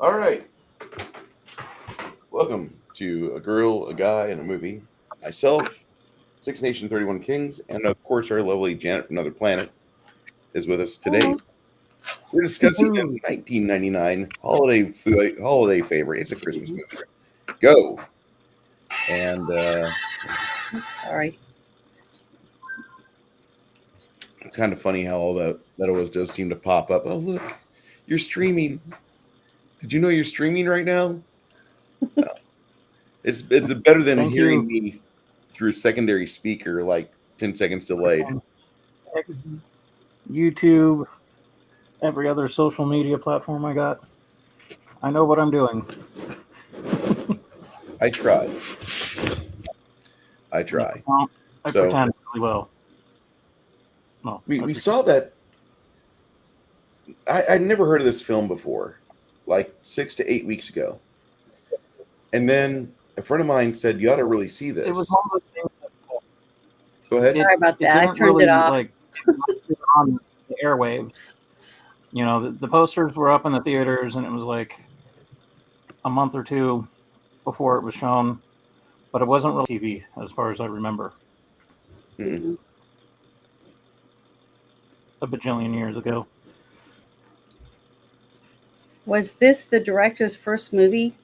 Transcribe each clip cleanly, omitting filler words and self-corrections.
All right. Welcome to A Girl, a Guy, and a Movie. Myself, Six Nation 31 Kings, and of course, our lovely Janet from Another Planet is with us today. Hello. We're discussing a 1999 holiday favorite. It's a Christmas movie. Go. And Sorry. it's kind of funny how all that always does seem to pop up. Oh, look, you're streaming. Did you know you're streaming right now? It's better than Thank hearing you. me through secondary speaker, like 10 seconds delayed. X, YouTube, every other social media platform I got. I know what I'm doing. I try. I try. I So- pretend really well. No, We saw that. I'd never heard of this film before, like 6 to 8 weeks ago. And then a friend of mine said, "You ought to really see this." It was one of those things that Go ahead. Sorry about that. I didn't turned really, it off. like on the airwaves. You know, the posters were up in the theaters, and it was like a month or two before it was shown, but it wasn't really TV as far as I remember. Mm-mm. A bajillion years ago. Was this the director's first movie?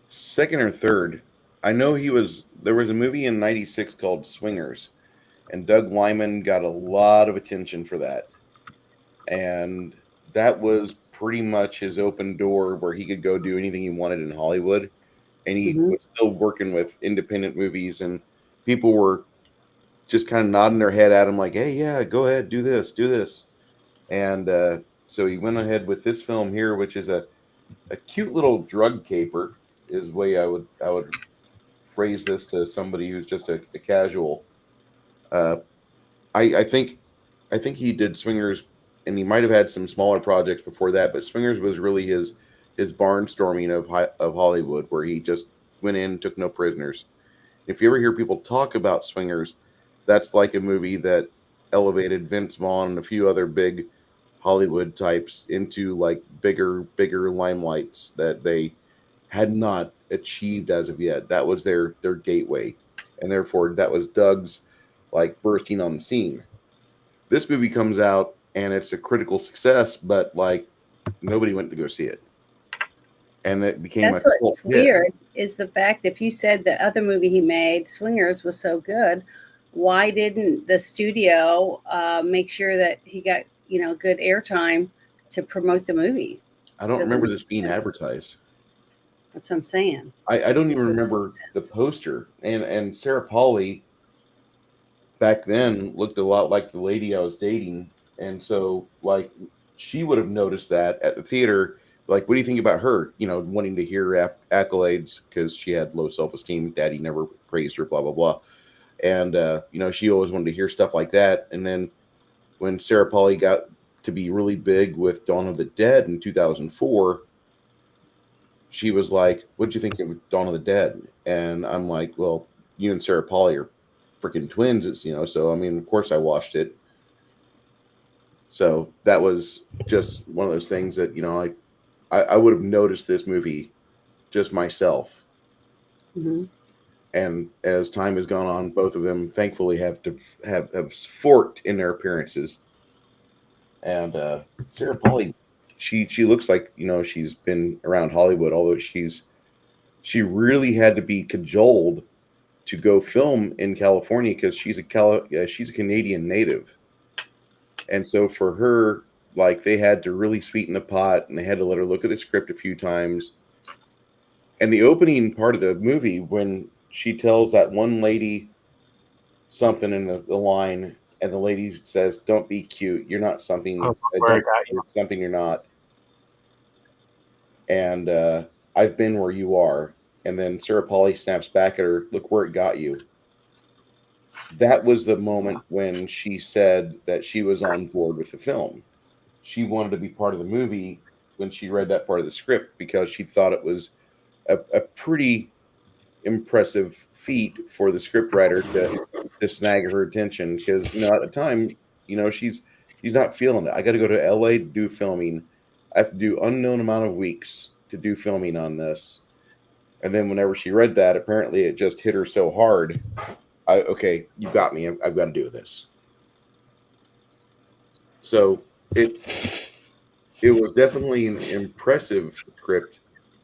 Second or third. I know there was a movie in 96 called Swingers, and Doug Lyman got a lot of attention for that. And that was pretty much his open door where he could go do anything he wanted in Hollywood. And he Mhm. was still working with independent movies, and people were just kind of nodding their head at him like, "Hey, yeah, go ahead, do this." And so he went ahead with this film here, which is a cute little drug caper, is the way I would phrase this to somebody who's just a casual. Uh, I think he did Swingers, and he might have had some smaller projects before that, but Swingers was really his barnstorming of Hollywood, where he just went in, took no prisoners. If you ever hear people talk about Swingers, that's like a movie that elevated Vince Vaughn and a few other big Hollywood types into like bigger limelights that they had not achieved as of yet. That was their gateway, and therefore that was Doug's like bursting on the scene. This movie comes out and it's a critical success, but like nobody went to go see it, and it became That's a cult what's hit. weird is the fact that if you said the other movie he made, Swingers, was so good, why didn't the studio make sure that he got good airtime to promote the movie? I don't remember this being advertised. That's what I'm saying. I don't even remember the poster. And Sarah Pauly back then looked a lot like the lady I was dating, and so like she would have noticed that at the theater. Like, what do you think about her? You know, wanting to hear accolades because she had low self-esteem. Daddy never praised her. Blah blah blah. And she always wanted to hear stuff like that. And then when Sarah Pauly got to be really big with Dawn of the Dead in 2004, she was like, "What'd you think of Dawn of the Dead?" And I'm like, "Well, you and Sarah Pauly are freaking twins, So I mean, of course, I watched it. So that was just one of those things that I would have noticed this movie just myself. Mhm. And as time has gone on, both of them thankfully have forked in their appearances. And Sarah Pauly, she looks like she's been around Hollywood, although she really had to be cajoled to go film in California because she's a Canadian native, and so for her, like, they had to really sweeten the pot, and they had to let her look at the script a few times. And the opening part of the movie, when she tells that one lady something in the line, and the lady says, "Don't be cute. You're not something. Where I got you. You're something you're not." And I've been where you are. And then Sarah Pauly snaps back at her, "Look where it got you." That was the moment when she said that she was on board with the film. She wanted to be part of the movie when she read that part of the script because she thought it was a pretty impressive feat for the scriptwriter to snag her attention because at the time she's not feeling it. I got to go to LA to do filming. I have to do unknown amount of weeks to do filming on this. And then whenever she read that, apparently it just hit her so hard. Okay, you've got me. I've got to do this. So it was definitely an impressive script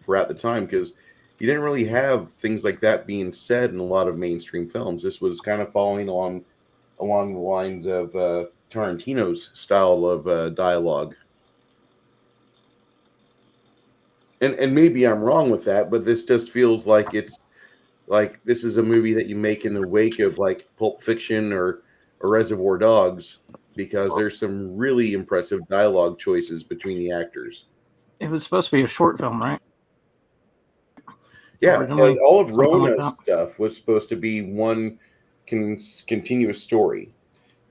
for at the time, because you didn't really have things like that being said in a lot of mainstream films. This was kind of following along the lines of Tarantino's style of dialogue. And maybe I'm wrong with that, but this just feels like it's like this is a movie that you make in the wake of like Pulp Fiction or Reservoir Dogs, because there's some really impressive dialogue choices between the actors. It was supposed to be a short film, right? Yeah, Originally, all of something like Rona's that. stuff was supposed to be one continuous story,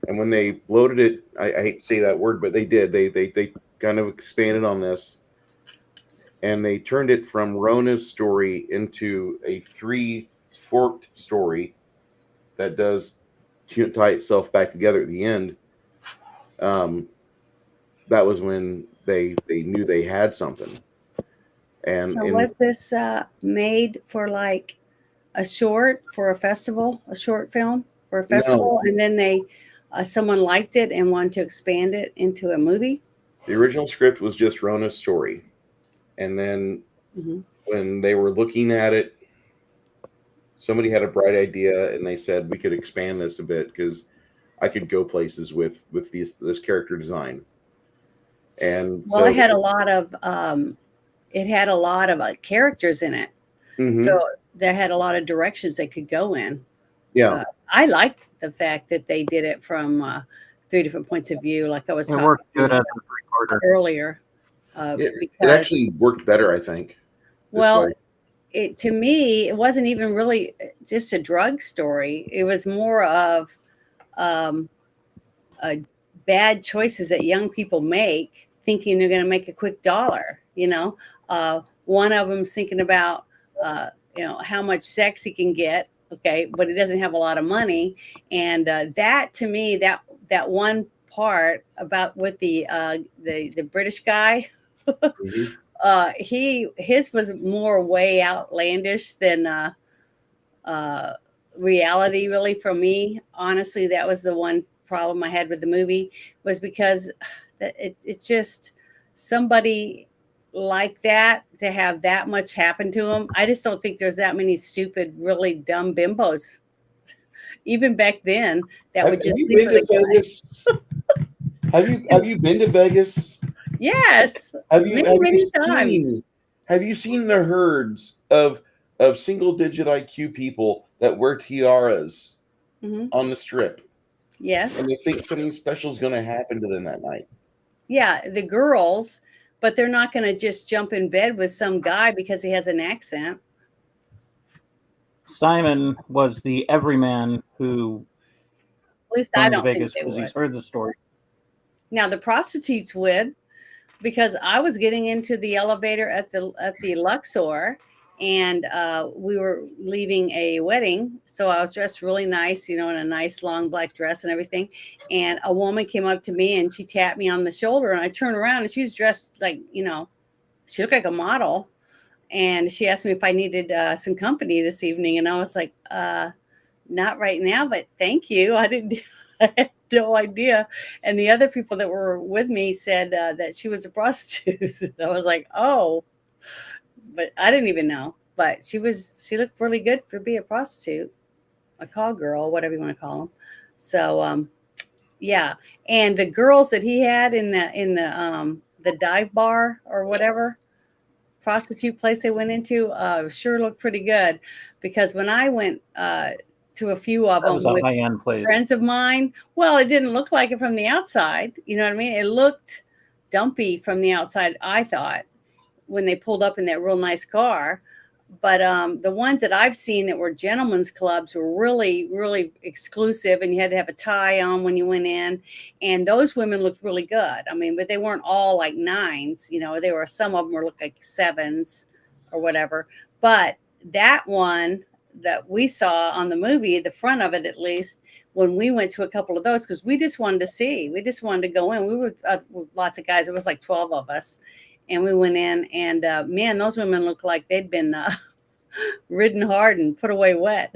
and when they loaded it, I hate to say that word, but they did. They kind of expanded on this, and they turned it from Rona's story into a 3-forked story that does tie itself back together at the end. That was when they knew they had something. And So was this made for like a short for a festival, a short film for a festival, and then they someone liked it and wanted to expand it into a movie? The original script was just Rona's story, and then when they were looking at it, somebody had a bright idea, and they said we could expand this a bit because I could go places with this character design. And well, it had a lot of characters in it, so they had a lot of directions they could go in. Yeah, I liked the fact that they did it from 3 different points of view, like I was talking worked good as a three-parter earlier. It actually worked better, I think. Well, to me, it wasn't even really just a drug story. It was more of bad choices that young people make, thinking they're going to make a quick dollar. One of them's thinking about how much sex he can get. Okay, but he doesn't have a lot of money, and that to me, that one part about with the British guy. His was more way outlandish than reality, really, for me. Honestly, that was the one problem I had with the movie, was because it's just somebody like that to have that much happen to them. I just don't think there's that many stupid, really dumb bimbos, even back then, that would just sleep with a Vegas? Have you been to Vegas? Yes, many times. Have you seen the herds of single-digit IQ people that wear tiaras on the Strip? Yes, and they think something special is going to happen to them that night. Yeah, the girls, but they're not going to just jump in bed with some guy because he has an accent. Simon was the everyman who, at least I don't Vegas, think because he's heard the story. Now the prostitutes would, because I was getting into the elevator at the Luxor, and we were leaving a wedding, so I was dressed really nice, in a nice long black dress and everything. And a woman came up to me and she tapped me on the shoulder, and I turned around and she was dressed like, she looked like a model, and she asked me if I needed some company this evening, and I was like, not right now, but thank you. I had no idea. And the other people that were with me said that she was a prostitute. I was like, oh, but I didn't even know. But she looked really good for being a prostitute, a call girl, whatever you want to call them. So, yeah. And the girls that he had in the dive bar or whatever prostitute place they went into sure looked pretty good, because when I went to a few of them with friends of mine, well, it didn't look like it from the outside. You know what I mean? It looked dumpy from the outside, I thought, when they pulled up in that real nice car. But the ones that I've seen that were gentlemen's clubs were really, really exclusive, and you had to have a tie on when you went in. And those women looked really good. I mean, but they weren't all like 9s. They were, some of them were looked like 7s or whatever. But that one that we saw on the movie, the front of it at least, when we went to a couple of those, because we just wanted to see, we just wanted to go in. We were with lots of guys. It was like 12 of us. and we went in, and man, those women looked like they'd been ridden hard and put away wet.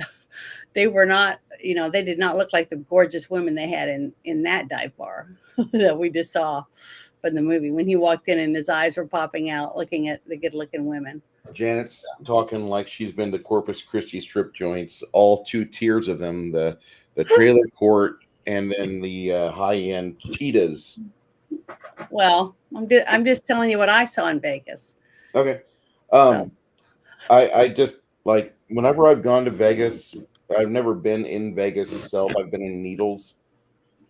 They were not, they did not look like the gorgeous women they had in that dive bar that we just saw from the movie when he walked in and his eyes were popping out looking at the good looking women. Janet's talking like she's been to Corpus Christi strip joints, all 2 tiers of them, the trailer court and then the high end Cheetahs. Well, I'm just telling you what I saw in Vegas. Okay. So. I just like whenever I've gone to Vegas, I've never been in Vegas itself. I've been in Needles.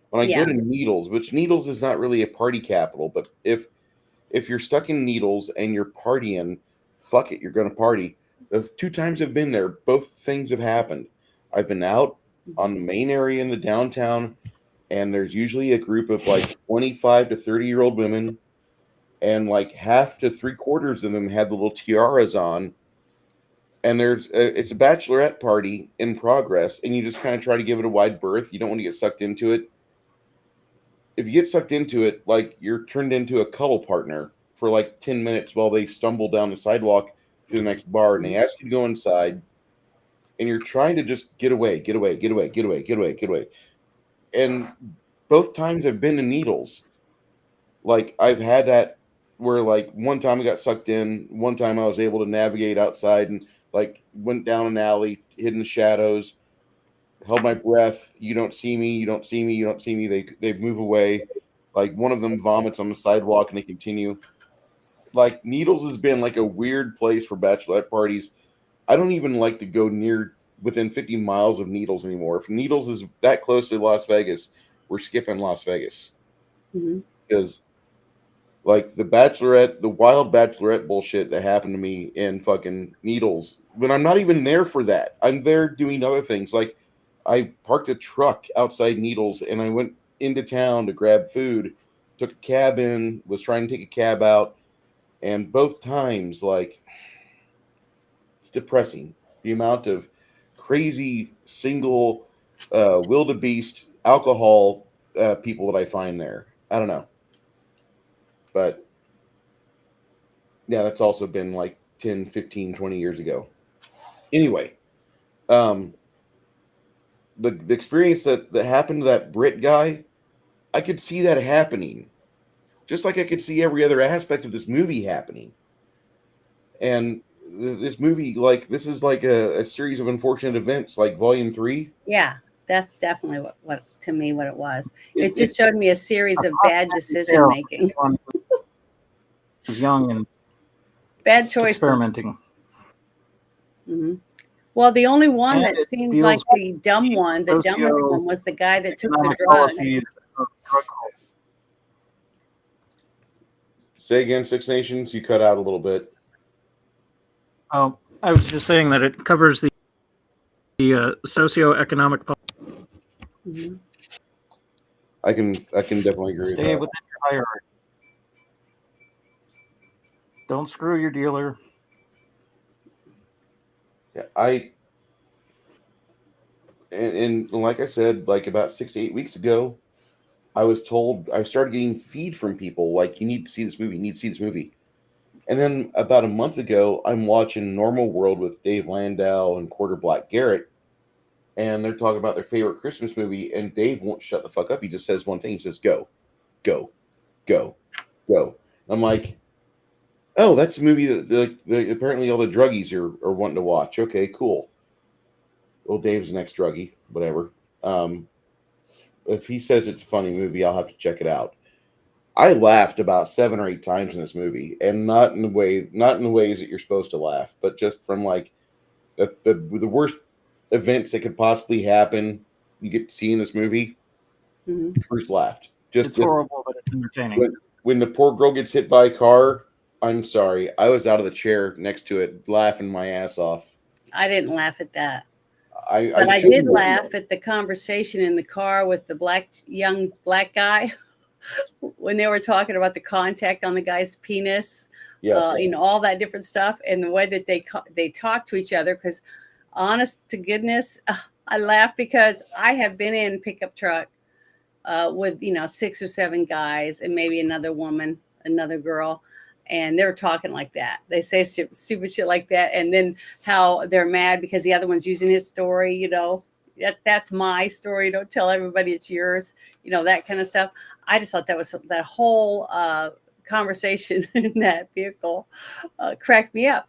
When I go to Needles, which Needles is not really a party capital, but if you're stuck in Needles and you're partying, fuck it, you're going to party. The 2 times I've been there, both things have happened. I've been out on the main area in the downtown, and there's usually a group of like 25 to 30-year-old women, and like half to 3/4 of them had the little tiaras on. And it's a bachelorette party in progress, and you just kind of try to give it a wide berth. You don't want to get sucked into it. If you get sucked into it, like you're turned into a cuddle partner for like 10 minutes while they stumble down the sidewalk to the next bar, and they ask you to go inside, and you're trying to just get away. And both times I've been to Needles, like I've had that where like one time I got sucked in, one time I was able to navigate outside and like went down an alley, hid in the shadows, held my breath. You don't see me. You don't see me. You don't see me. They move away. Like one of them vomits on the sidewalk and they continue. Like Needles has been like a weird place for bachelorette parties. I don't even like to go within 50 miles of Needles anymore. If Needles is that close to Las Vegas, we're skipping Las Vegas. Because like the wild bachelorette bullshit that happened to me in fucking Needles, when I'm not even there for that. I'm there doing other things. Like I parked a truck outside Needles and I went into town to grab food, took a cab in, was trying to take a cab out, and both times, like, it's depressing. The amount of crazy single wildebeest alcohol people that I find there. I don't know. But yeah, that's also been like 10, 15, 20 years ago. Anyway, the experience that happened to that Brit guy, I could see that happening. Just like I could see every other aspect of this movie happening. And this movie, like, this is like a series of unfortunate events, like Volume 3. Yeah, that's definitely what to me what it was. It just showed me a series of bad decision making. Young and bad choices. Experimenting. Well, the only one that seemed like the dumb one, the dumbest one, was the guy that took the drugs. Say again, Six Nations, you cut out a little bit. Oh, I was just saying that it covers the socioeconomic. I can definitely agree with that. Stay within your hierarchy. Don't screw your dealer. Yeah, and like I said, like about 6 to 8 weeks ago, I was told, I started getting feed from people like, you need to see this movie, you need to see this movie. And then about a month ago, I'm watching Normal World with Dave Landau and Quarter Black Garrett, and they're talking about their favorite Christmas movie, and Dave won't shut the fuck up. He just says one thing. He says, go, go, go, go. I'm like, oh, that's a movie that apparently all the druggies are wanting to watch. Okay, cool. Well, Dave's the next druggie, whatever. If he says it's a funny movie, I'll have to check it out. I laughed about 7 or 8 times in this movie, and not in the ways that you're supposed to laugh, but just from like the worst events that could possibly happen. You get to see in this movie. Bruce laughed. It's horrible, but it's entertaining. When the poor girl gets hit by a car, I'm sorry, I was out of the chair next to it, laughing my ass off. I didn't laugh at that. But I did laugh at the conversation in the car with the young black guy when they were talking about the contact on the guy's penis, all that different stuff, and the way that they talk to each other. Because, honest to goodness, I laughed because I have been in pickup truck with 6 or 7 guys and maybe another woman, another girl, and they're talking like that. They say stupid shit like that, and then how they're mad because the other one's using his story. That's my story. Don't tell everybody it's yours. That kind of stuff. I just thought that whole conversation in that vehicle cracked me up.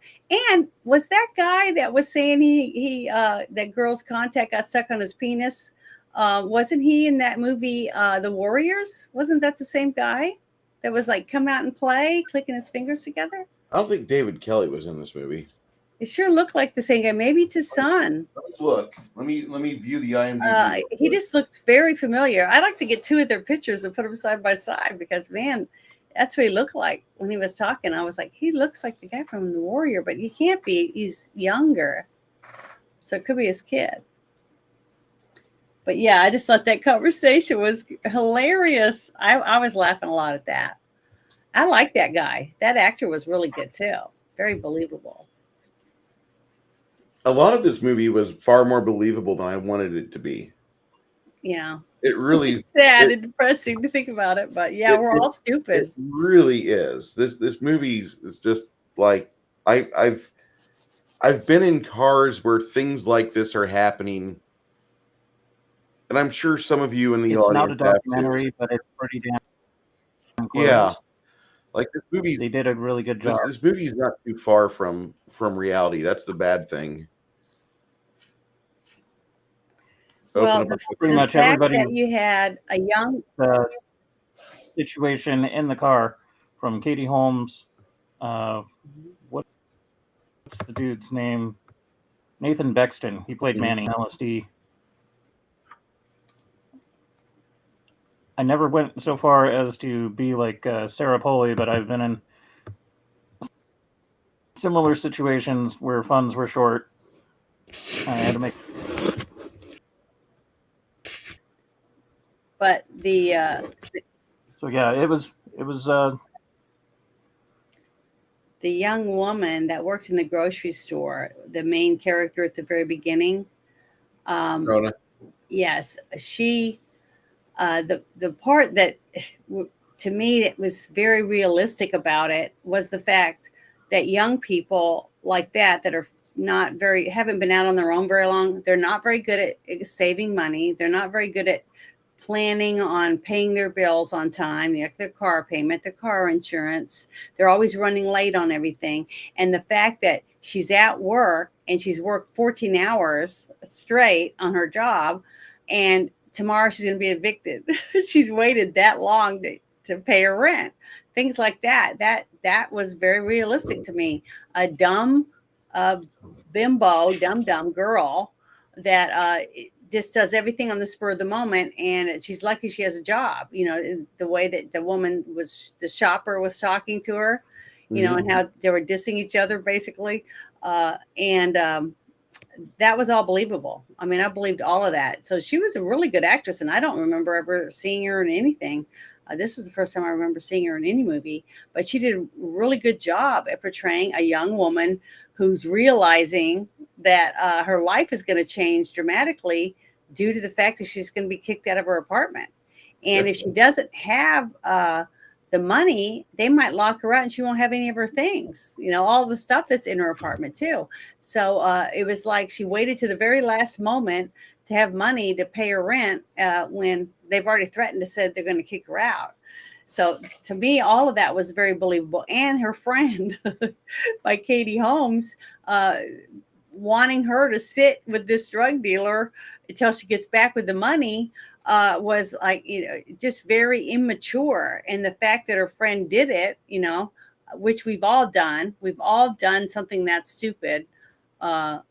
And was that guy that was saying he that girl's contact got stuck on his penis? Wasn't he in that movie, The Warriors? Wasn't that the same guy that was like, come out and play, clicking his fingers together? I don't think David Kelly was in this movie. It sure looked like the same guy. Maybe it's his son. Look, let me view the IMDb. He just looks very familiar. I'd like to get two of their pictures and put them side by side because, man, that's what he looked like when he was talking. I was like, he looks like the guy from The Warrior, but he can't be. He's younger. So it could be his kid. But yeah, I just thought that conversation was hilarious. I was laughing a lot at that. I like that guy. That actor was really good too. Very believable. A lot of this movie was far more believable than I wanted it to be. Yeah. It really it's sad and depressing to think about it, but yeah, we're all stupid. It really is. This movie is just like I've been in cars where things like this are happening. And I'm sure some of you in the audience. It's not a documentary, but it's pretty damn close. Yeah. Like this movie, they did a really good job. This movie is not too far from reality. That's the bad thing. Well, pretty much everybody. That you had a young situation in the car from Katie Holmes. What's the dude's name? Nathan Bexton. He played Manny LSD. I never went so far as to be like Sarah Polley, but I've been in similar situations where funds were short. I had to make. But so yeah, it was the young woman that worked in the grocery store, the main character at the very beginning. Rhoda. Yes, she. The part that to me that was very realistic about it was the fact that young people like that are haven't been out on their own very long. They're not very good at saving money. They're not very good at planning on paying their bills on time, their car payment, their car insurance. They're always running late on everything. And the fact that she's at work and she's worked 14 hours straight on her job, and tomorrow she's going to be evicted. She's waited that long to pay her rent. Things like that. That was very realistic to me. A dumb bimbo, dumb girl that just does everything on the spur of the moment, and she's lucky she has a job. The way that the shopper was talking to her, and how they were dissing each other basically, and that was all believable. I mean, I believed all of that. So she was a really good actress, and I don't remember ever seeing her in anything. This was the first time I remember seeing her in any movie, but she did a really good job at portraying a young woman who's realizing that her life is going to change dramatically due to the fact that she's going to be kicked out of her apartment. And if she doesn't have the money, they might lock her out and she won't have any of her things, all the stuff that's in her apartment too. So it was like she waited to the very last moment to have money to pay her rent when they've already threatened to say they're going to kick her out. So to me, all of that was very believable. And her friend by Katie Holmes wanting her to sit with this drug dealer until she gets back with the money was like, just very immature. And the fact that her friend did it, which we've all done something that stupid, to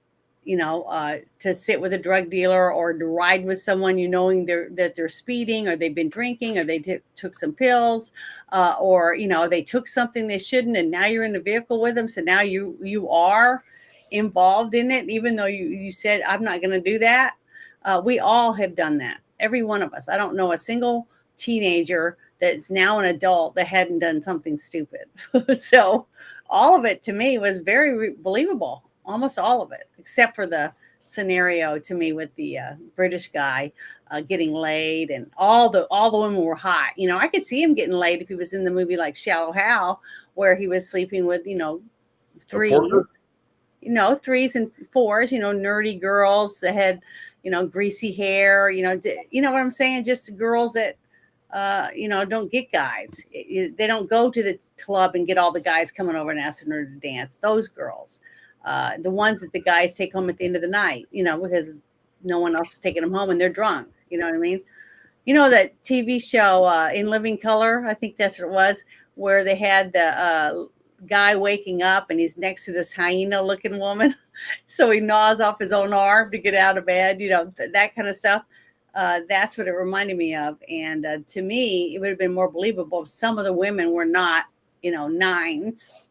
sit with a drug dealer or to ride with someone, knowing that they're speeding, or they've been drinking, or they took some pills, or, they took something they shouldn't, and now you're in the vehicle with them. So now you are involved in it, even though you said, I'm not going to do that. We all have done that. Every one of us. I don't know a single teenager that's now an adult that hadn't done something stupid. So all of it to me was very believable. Almost all of it, except for the scenario to me with the British guy getting laid, and all the women were hot. I could see him getting laid if he was in the movie like Shallow Hal, where he was sleeping with, threes, porker? threes and fours, nerdy girls that had, greasy hair, you know what I'm saying? Just girls that, don't get guys. They don't go to the club and get all the guys coming over and asking her to dance. Those girls, the ones that the guys take home at the end of the night, because no one else is taking them home and they're drunk. You know what I mean? That TV show In Living Color, I think that's what it was, where they had the guy waking up and he's next to this hyena looking woman. So he gnaws off his own arm to get out of bed, that kind of stuff. That's what it reminded me of. And to me, it would have been more believable if some of the women were not, nines,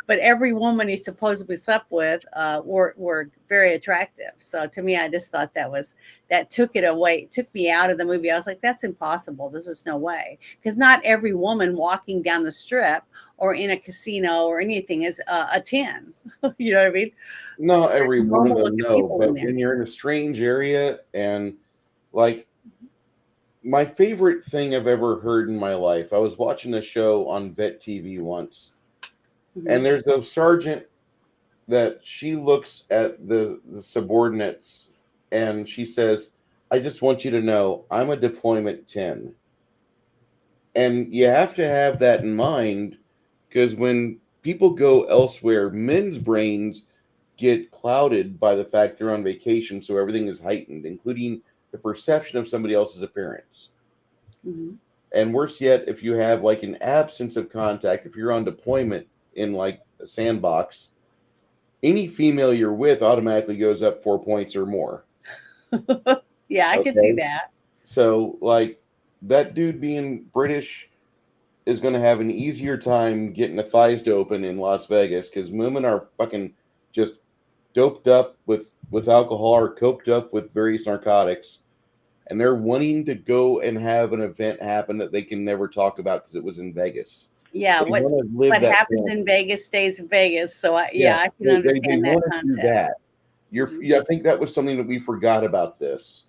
but every woman he supposedly slept with were very attractive. So to me, I just thought that took it away, took me out of the movie. I was like, that's impossible. This is no way. Because not every woman walking down the strip or in a casino or anything is a 10. You know what I mean? Not every one of them, Normal-looking no. people in But there. when you're in a strange area, and like my favorite thing I've ever heard in my life, I was watching a show on Vet TV once, Mhm. and there's a sergeant that she looks at the subordinates and she says, I just want you to know I'm a deployment 10. And you have to have that in mind, because when people go elsewhere, men's brains get clouded by the fact they're on vacation, so everything is heightened, including the perception of somebody else's appearance. Mhm. And worse yet, if you have like an absence of contact, if you're on deployment in like a sandbox, any female you're with automatically goes up 4 points or more. Yeah, I could see Okay. that. So, like, that dude being British is going to have an easier time getting the thighs to open in Las Vegas, because women are fucking just doped up with alcohol or coked up with various narcotics, and they're wanting to go and have an event happen that they can never talk about because it was in Vegas. Yeah, They want to live what that happens fantasy. in Vegas stays in Vegas. So I can They understand that want to do concept. that. I think that was something that we forgot about this.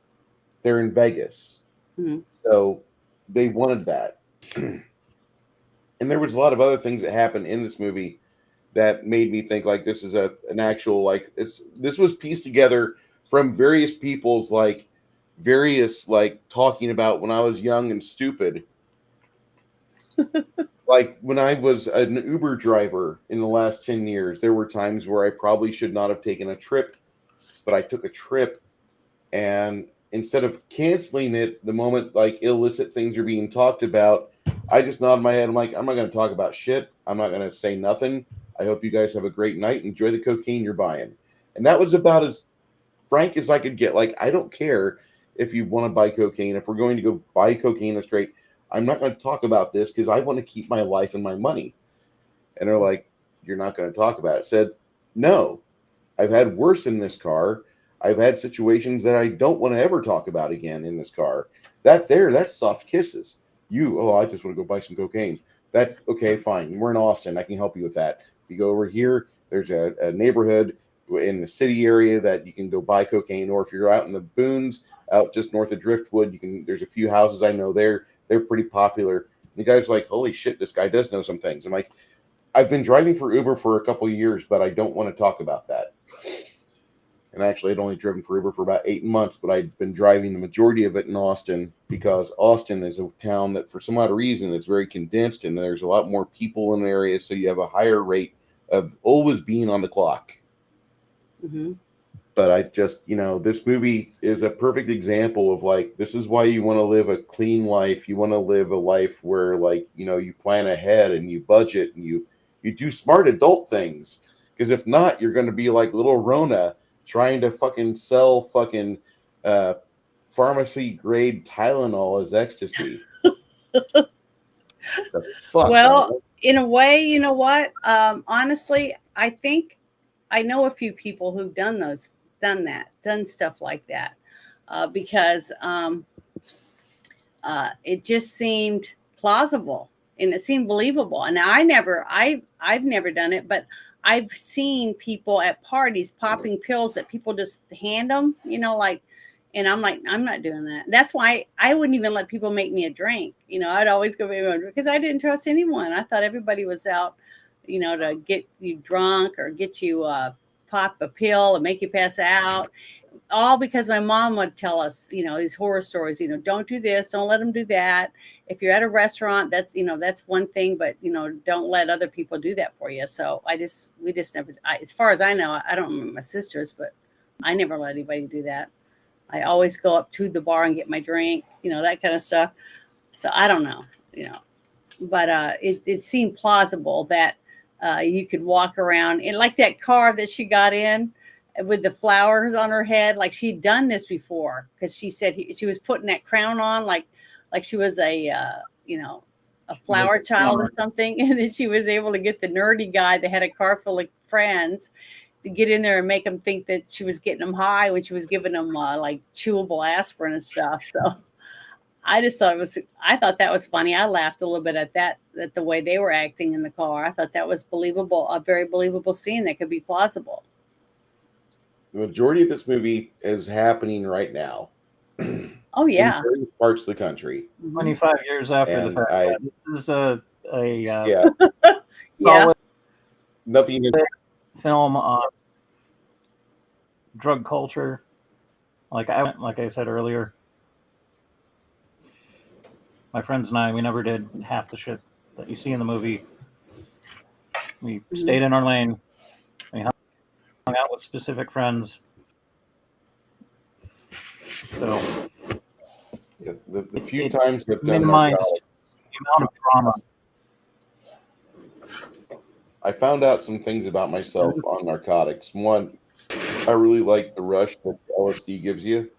They're in Vegas. Mhm. So they wanted that. And there was a lot of other things that happened in this movie that made me think like this is an actual, like, this was pieced together from various people's like various like talking about when I was young and stupid. Like when I was an Uber driver in the last 10 years, there were times where I probably should not have taken a trip, but I took a trip, and instead of canceling it the moment like illicit things are being talked about, I just nod my head. I'm like, I'm not going to talk about shit. I'm not going to say nothing. I hope you guys have a great night. Enjoy the cocaine you're buying. And that was about as frank as I could get. Like, I don't care if you want to buy cocaine. If we're going to go buy cocaine, that's great. I'm not going to talk about this because I want to keep my life and my money. And they're like, you're not going to talk about it. I said, no, I've had worse in this car. I've had situations that I don't want to ever talk about again in this car. That's soft kisses. I just want to go buy some cocaine. That, okay, fine. We're in Austin. I can help you with that. If you go over here, there's a neighborhood in the city area that you can go buy cocaine. Or if you're out in the boons, out just north of Driftwood, there's a few houses I know there. They're pretty popular. And the guy's like, holy shit, this guy does know some things. I'm like, I've been driving for Uber for a couple of years, but I don't want to talk about that. And actually, I'd only driven for Uber for about 8 months, but I'd been driving the majority of it in Austin, because Austin is a town that, for some odd reason, it's very condensed and there's a lot more people in the area, so you have a higher rate of always being on the clock. Mm-hmm. But I just, this movie is a perfect example of like, this is why you want to live a clean life. You want to live a life where, like, you plan ahead and you budget and you do smart adult things. Because if not, you're going to be like little Rona trying to fucking sell fucking pharmacy grade Tylenol as ecstasy. The fuck, Well, man? in a way, you know what? Honestly, I think I know a few people who've done stuff like that, because it just seemed plausible and it seemed believable. And I've never done it, but I've seen people at parties popping pills that people just hand them, like, and I'm like, I'm not doing that. That's why I wouldn't even let people make me a drink. I'd always go because I didn't trust anyone. I thought everybody was out to get you drunk or get you pop a pill and make you pass out. All because my mom would tell us, these horror stories, don't do this, don't let them do that. If you're at a restaurant, that's one thing, but don't let other people do that for you. So we just never, as far as I know, I don't remember my sisters, but I never let anybody do that. I always go up to the bar and get my drink, that kind of stuff. So I don't know, but it seemed plausible that you could walk around and like that car that she got in with the flowers on her head, like she'd done this before, because she said she was putting that crown on like she was a flower child or something, and then she was able to get the nerdy guy that had a car full of friends to get in there and make them think that she was getting them high when she was giving them like chewable aspirin and stuff. So I thought that was funny. I laughed a little bit at that, at the way they were acting in the car. I thought that was believable, a very believable scene that could be plausible. The majority of this movie is happening right now. Oh yeah, in various parts of the country. 25 years after the fact. This is a solid nothing film on drug culture. Like I said earlier, my friends and I, we never did half the shit that you see in the movie. We stayed in our lane. We hung out with specific friends. So the few times that minimized the amount of trauma. I found out some things about myself on narcotics. One, I really like the rush that LSD gives you,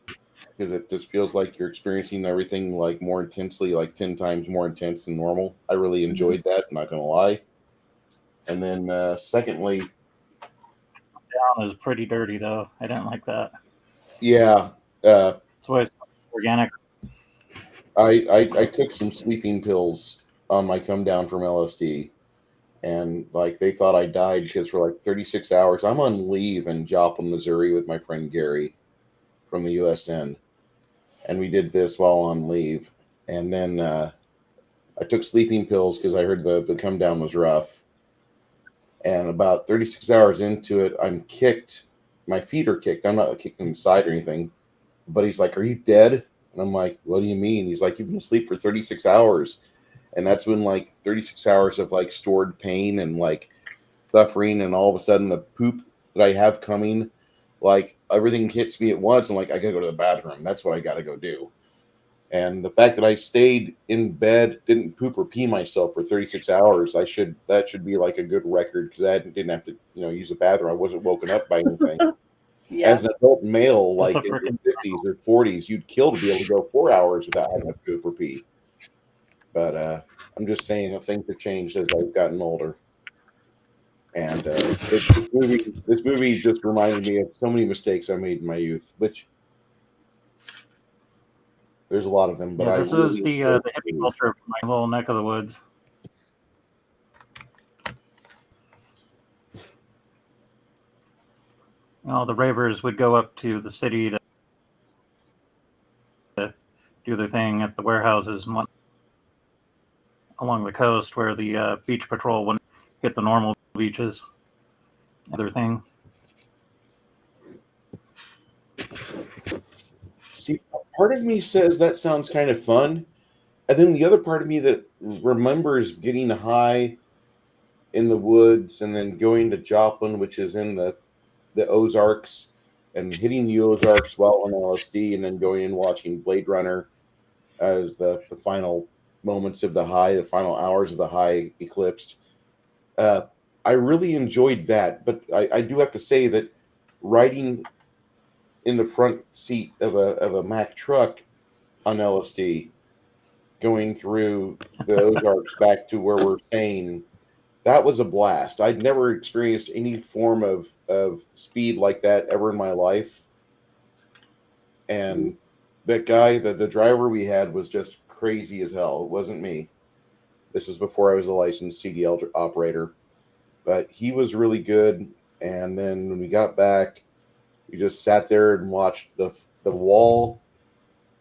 because it just feels like you're experiencing everything like more intensely, like 10 times more intense than normal. I really enjoyed that, I'm not going to lie. And then secondly, Down is pretty dirty, though. I didn't like that. Yeah. That's why it's organic. I took some sleeping pills on my come down from LSD, and like they thought I died, because for like 36 hours I'm on leave in Joplin, Missouri with my friend Gary from the USN, and we did this while on leave. And then I took sleeping pills because I heard the come down was rough. And about 36 hours into it, I'm kicked. My feet are kicked. I'm not kicked inside or anything. But he's like, "Are you dead?" And I'm like, "What do you mean?" He's like, "You've been asleep for 36 hours. And that's when like 36 hours of like stored pain and like suffering, and all of a sudden the poop that I have coming, like everything hits me at once. And like, I gotta go to the bathroom. That's what I gotta go do. And the fact that I stayed in bed, didn't poop or pee myself for 36 hours, that should be like a good record, because I didn't have to, use the bathroom. I wasn't woken up by anything. yeah. As an adult male, That's like a in freaking- your 50s or 40s, you'd kill to be able to go 4 hours without having to poop or pee. But I'm just saying that things have changed as I've gotten older. And this movie just reminded me of so many mistakes I made in my youth, which there's a lot of them. But Yeah, I this really is the hippie culture of my little neck of the woods. The ravers would go up to the city to do their thing at the warehouses and along the coast, where the beach patrol wouldn't hit the normal beaches. Other thing. See, part of me says that sounds kind of fun, and then the other part of me that remembers getting high in the woods and then going to Joplin, which is in the Ozarks, and hitting the Ozarks while on LSD, and then going and watching Blade Runner as the final moments of the high, the final hours of the high eclipsed. I really enjoyed that, but I do have to say that riding in the front seat of a Mack truck on LSD, going through the Ozarks back to where we're staying, that was a blast. I'd never experienced any form of speed like that ever in my life. And that guy, the driver we had, was just crazy as hell. It wasn't me. This was before I was a licensed CDL operator. But he was really good. And then when we got back, we just sat there and watched the wall.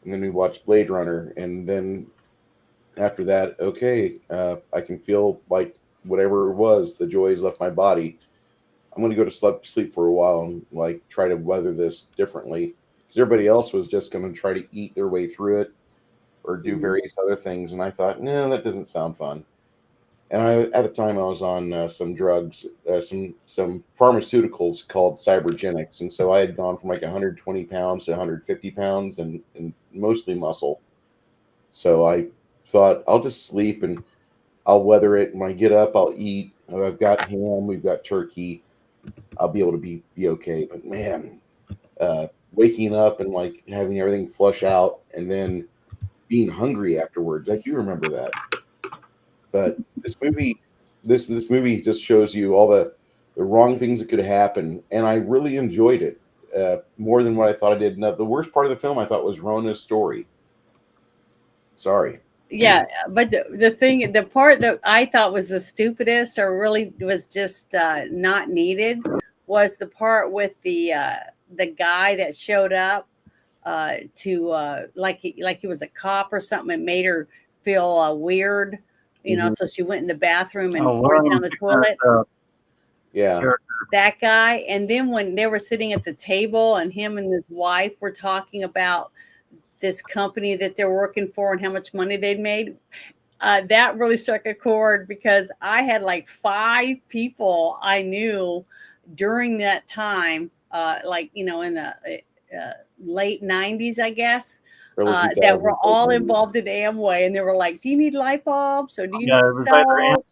And then we watched Blade Runner. And then after that, okay, I can feel like whatever it was, the joys left my body. I'm going to go to sleep for a while and like try to weather this differently. Because everybody else was just going to try to eat their way through it or do various other things, and I thought, no, that doesn't sound fun. And at the time, I was on some drugs, some pharmaceuticals called cybergenics, and so I had gone from like 120 pounds to 150 pounds, and mostly muscle. So I thought I'll just sleep and I'll weather it. When I get up, I'll eat. I've got ham, we've got turkey. I'll be able to be okay. But man, waking up and like having everything flush out, and then being hungry afterwards. I do remember that. But this movie just shows you all the wrong things that could happen, and I really enjoyed it more than what I thought I did. Now, the worst part of the film I thought was Rona's story. Sorry. Yeah, but the part that I thought was the stupidest, or really was just not needed, was the part with the guy that showed up to like he was a cop or something, and made her feel weird, so she went in the bathroom and poured down the toilet. Yeah. That guy. And then when they were sitting at the table and him and his wife were talking about this company that they're working for and how much money they'd made, that really struck a chord, because I had like 5 people I knew during that time, in the late 90s, I guess, that were all involved in Amway, and they were like, do you need light bulbs, or do you need salt?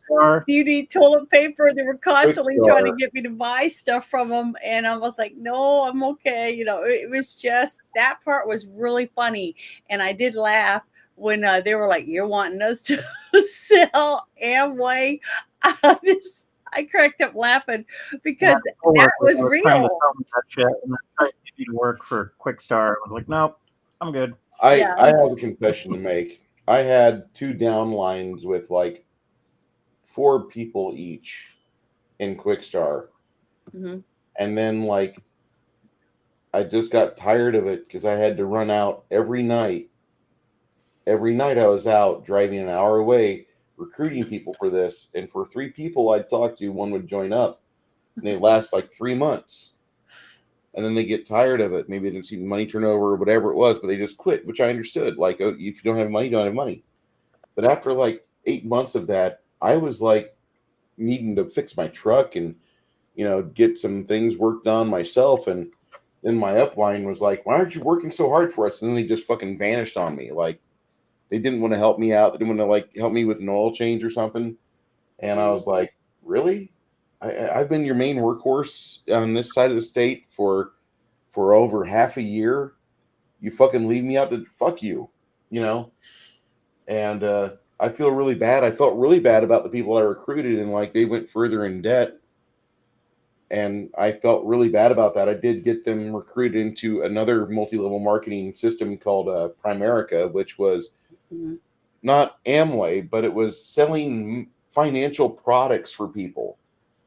Do you need toilet paper? They were constantly trying to get me to buy stuff from them, and I was like, no, I'm okay. It was just, that part was really funny, and I did laugh when they were like, you're wanting us to sell Amway. I cracked up laughing because that was real. Trying to sell me that shit, and then trying to get you to work for Quickstar. I was like, nope, I'm good. I have a confession to make. I had 2 downlines with like 4 people each in Quickstar. Mm-hmm. And then like I just got tired of it because I had to run out every night. Every night I was out driving an hour away recruiting people for this. And for 3 people I'd talk to, one would join up. And they last like 3 months. And then they get tired of it. Maybe they didn't see the money turnover or whatever it was, but they just quit, which I understood. Like, if you don't have money, you don't have money. But after like 8 months of that, I was like needing to fix my truck and, get some things worked on myself. And then my upline was like, why aren't you working so hard for us? And then they just fucking vanished on me. Like, they didn't want to help me out. They didn't want to like help me with an oil change or something. And I was like, really? I've been your main workhorse on this side of the state for over half a year. You fucking leave me out to fuck you, And I feel really bad. I felt really bad about the people I recruited, and like they went further in debt. And I felt really bad about that. I did get them recruited into another multi-level marketing system called Primerica, which was not Amway, but it was selling financial products for people.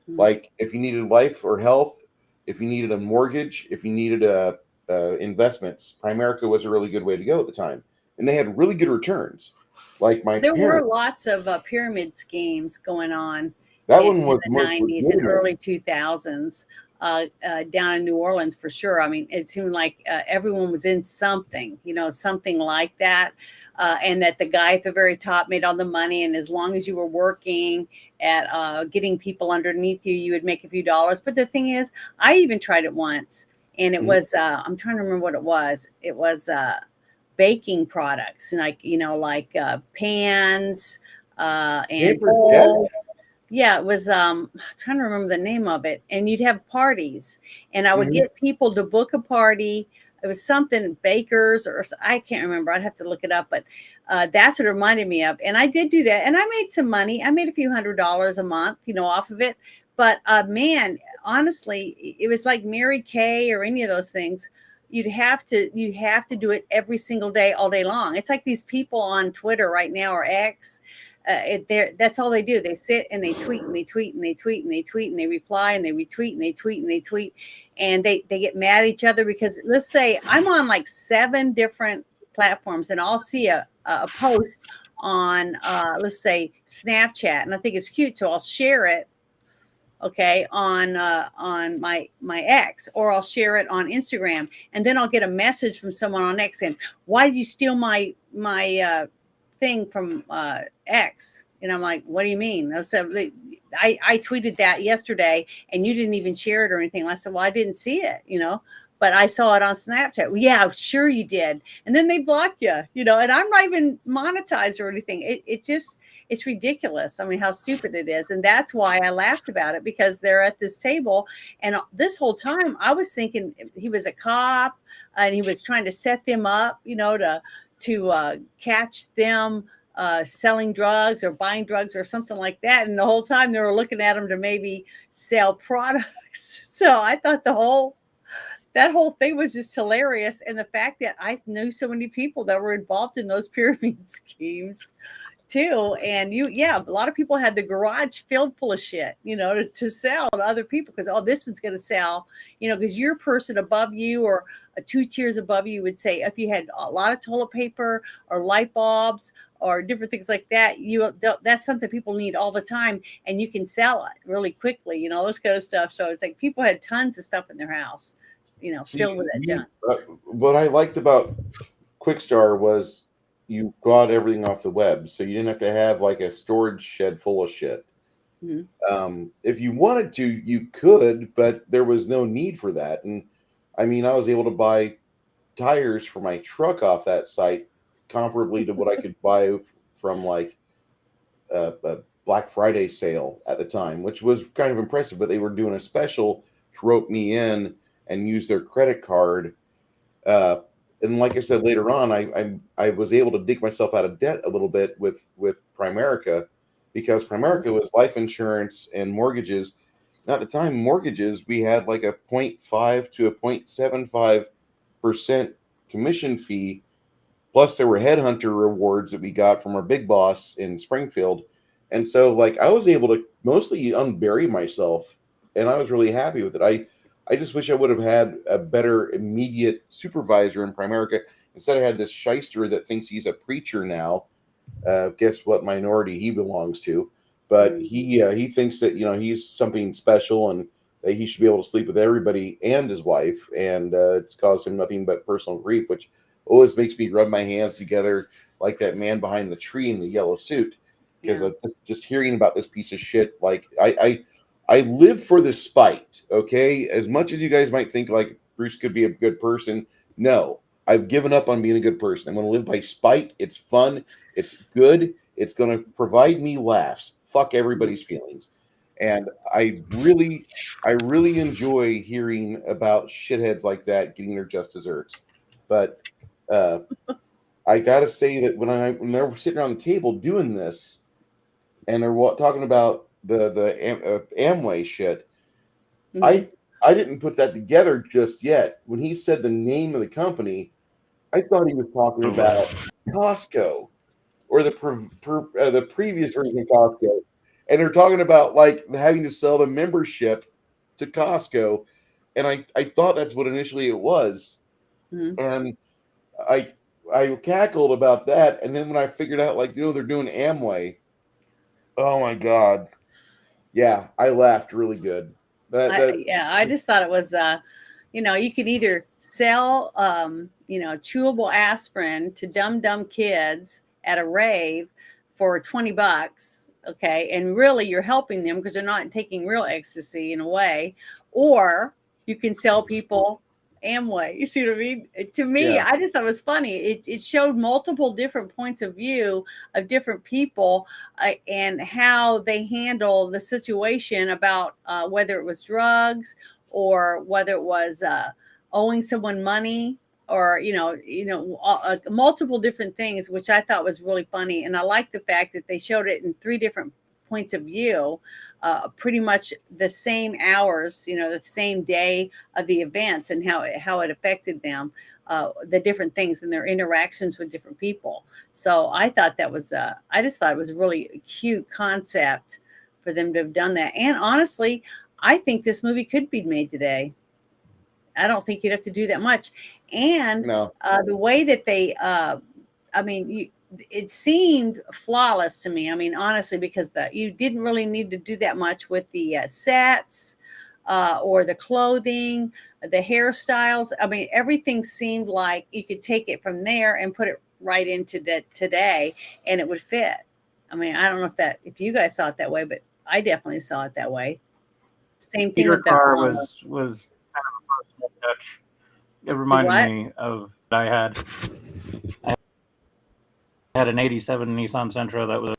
Like if you needed life or health, if you needed a mortgage, if you needed investments, Primerica was a really good way to go at the time. And they had really good returns. Like there were lots of pyramid schemes going on. That one was in the 90s and early 2000s down in New Orleans for sure. I mean, it seemed like everyone was in something, something like that. And that the guy at the very top made all the money. And as long as you were working at getting people underneath you, you would make a few dollars. But the thing is, I even tried it once, and it was, I'm trying to remember what it was. It was baking products, like pans and bowls. Yeah, it was I'm trying to remember the name of it. And you'd have parties, and I would get people to book a party. It was something bakers, or I can't remember. I'd have to look it up, but that's what it reminded me of. And I did do that, and I made some money. I made a few $100s a month, off of it. But man, honestly, it was like Mary Kay or any of those things. You have to do it every single day, all day long. It's like these people on Twitter right now, or X. That's all they do. They sit and they tweet and they tweet and they tweet and they tweet and they reply and they retweet and they tweet and they tweet, and they get mad at each other because, let's say I'm on like 7 different platforms, and I'll see a post on, let's say, Snapchat, and I think it's cute, so I'll share it, okay, on my X, or I'll share it on Instagram, and then I'll get a message from someone on X saying, "Why did you steal my thing from X?" And I'm like, "What do you mean?" I said, I tweeted that yesterday, and you didn't even share it or anything. I said, "Well, I didn't see it, but I saw it on Snapchat." "Well, yeah, sure you did." And then they block you, and I'm not even monetized or anything. It's ridiculous. I mean, how stupid it is. And that's why I laughed about it, because they're at this table. And this whole time I was thinking he was a cop and he was trying to set them up, to catch them selling drugs or buying drugs or something like that. And the whole time they were looking at him to maybe sell products. So I thought that whole thing was just hilarious. And the fact that I knew so many people that were involved in those pyramid schemes too. And a lot of people had the garage filled full of shit, to sell to other people, because this one's going to sell, because your person above you or 2 tiers above you would say, if you had a lot of toilet paper or light bulbs or different things like that, that's something people need all the time, and you can sell it really quickly, this kind of stuff. So it's like people had tons of stuff in their house, filled with that junk. What I liked about Quickstar was you got everything off the web, so you didn't have to have like a storage shed full of shit. Mm-hmm. If you wanted to, you could, but there was no need for that. And I mean, I was able to buy tires for my truck off that site comparably to what I could buy from like a Black Friday sale at the time, which was kind of impressive. But they were doing a special to rope me in and use their credit card. And like I said later on, I was able to dig myself out of debt a little bit with Primerica, because Primerica was life insurance and mortgages. And at the time, mortgages, we had like a 0.5 to a 0.75% commission fee. Plus, there were headhunter rewards that we got from our big boss in Springfield. And so, like, I was able to mostly unbury myself, and I was really happy with it. I just wish I would have had a better immediate supervisor in Primerica. Instead, I had this shyster that thinks he's a preacher now. Guess what minority he belongs to? But he thinks that he's something special and that he should be able to sleep with everybody and his wife, and it's caused him nothing but personal grief, which always makes me rub my hands together like that man behind the tree in the yellow suit, because just hearing about this piece of shit, like I live for the spite, okay? As much as you guys might think like Bruce could be a good person, no. I've given up on being a good person. I'm going to live by spite. It's fun. It's good. It's going to provide me laughs. Fuck everybody's feelings. And I really enjoy hearing about shitheads like that getting their just desserts. But I got to say that when they're sitting around the table doing this, and they're talking about the Amway shit, Mm-hmm. I didn't put that together just yet. When he said the name of the company, I thought he was talking about Costco, or the previous version of Costco, and they're talking about like having to sell the membership to Costco, and I thought that's what initially it was, Mm-hmm. and I cackled about that, and then when I figured out like they're doing Amway, oh my god, yeah, I laughed really good. I just thought it was, you could either sell, chewable aspirin to dumb kids at a rave for $20, okay, and really you're helping them because they're not taking real ecstasy in a way, or you can sell people Amway. You see what I mean? To me, Yeah. I just thought it was funny. It showed multiple different points of view of different people, and how they handle the situation about whether it was drugs or whether it was owing someone money, or multiple different things, which I thought was really funny. And I like the fact that they showed it in 3 different points of view, pretty much the same hours, the same day of the events, and how it affected them, the different things and their interactions with different people. So I thought that was, I just thought it was a really cute concept for them to have done that. And honestly, I think this movie could be made today. I don't think you'd have to do that much. And No. the way that they, it seemed flawless to me. I mean, honestly, because you didn't really need to do that much with the sets or the clothing, the hairstyles. I mean, everything seemed like you could take it from there and put it right into today, and it would fit. I mean, I don't know if you guys saw it that way, but I definitely saw it that way. Same thing Peter with the Carr was kind of a personal touch. It reminded what? me of I had an '87 Nissan Sentra that was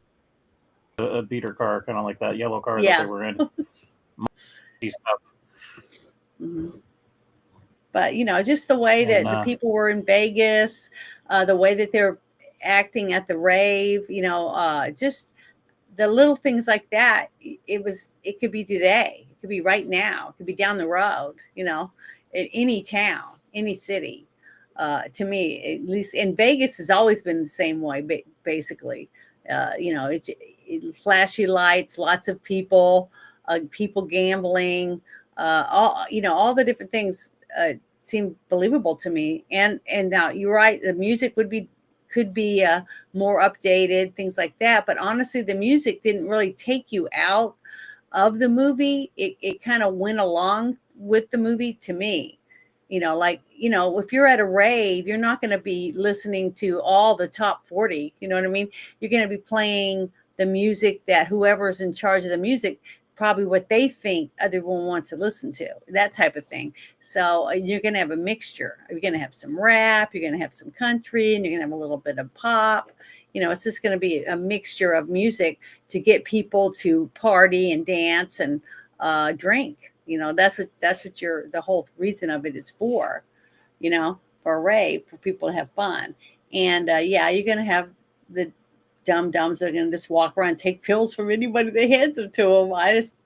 a beater car, kind of like that yellow car that Yeah. they were in. Stuff. hmm But just the way that the people were in Vegas, the way that they're acting at the rave, just the little things like that. It could be today, it could be right now, it could be down the road, in any town, any city. To me, at least in Vegas, has always been the same way. Basically, it flashy lights, lots of people, people gambling, all the different things seem believable to me. And now you're right, the music could be more updated, things like that. But honestly, the music didn't really take you out of the movie. It kind of went along with the movie to me. If you're at a rave, you're not going to be listening to all the top 40. You know what I mean? You're going to be playing the music that whoever's in charge of the music, probably what they think everyone wants to listen to, that type of thing. So you're going to have a mixture. You're going to have some rap, you're going to have some country, and you're going to have a little bit of pop. It's just going to be a mixture of music to get people to party and dance and drink. That's what the whole reason of it is for, for a rave, for people to have fun. And you're going to have the dum-dums that are going to just walk around and take pills from anybody that hands them to them. I just,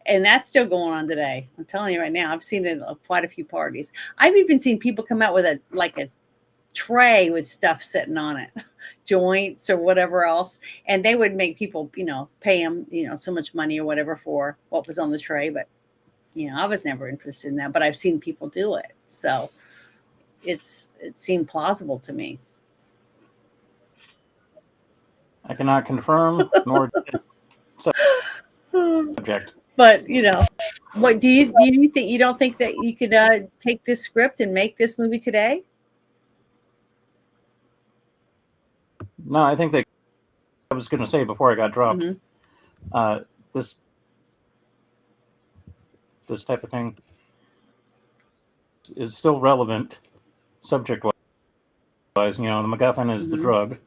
and that's still going on today. I'm telling you right now, I've seen it at quite a few parties. I've even seen people come out with a tray with stuff sitting on it, joints or whatever else, and they would make people pay them so much money or whatever for what was on the tray. But I was never interested in that, but I've seen people do it, so it seemed plausible to me. I cannot confirm nor subject. But what do you think? You don't think that you could take this script and make this movie today? No, I think I was going to say before I got dropped, this type of thing is still relevant subject-wise. The MacGuffin is the drug.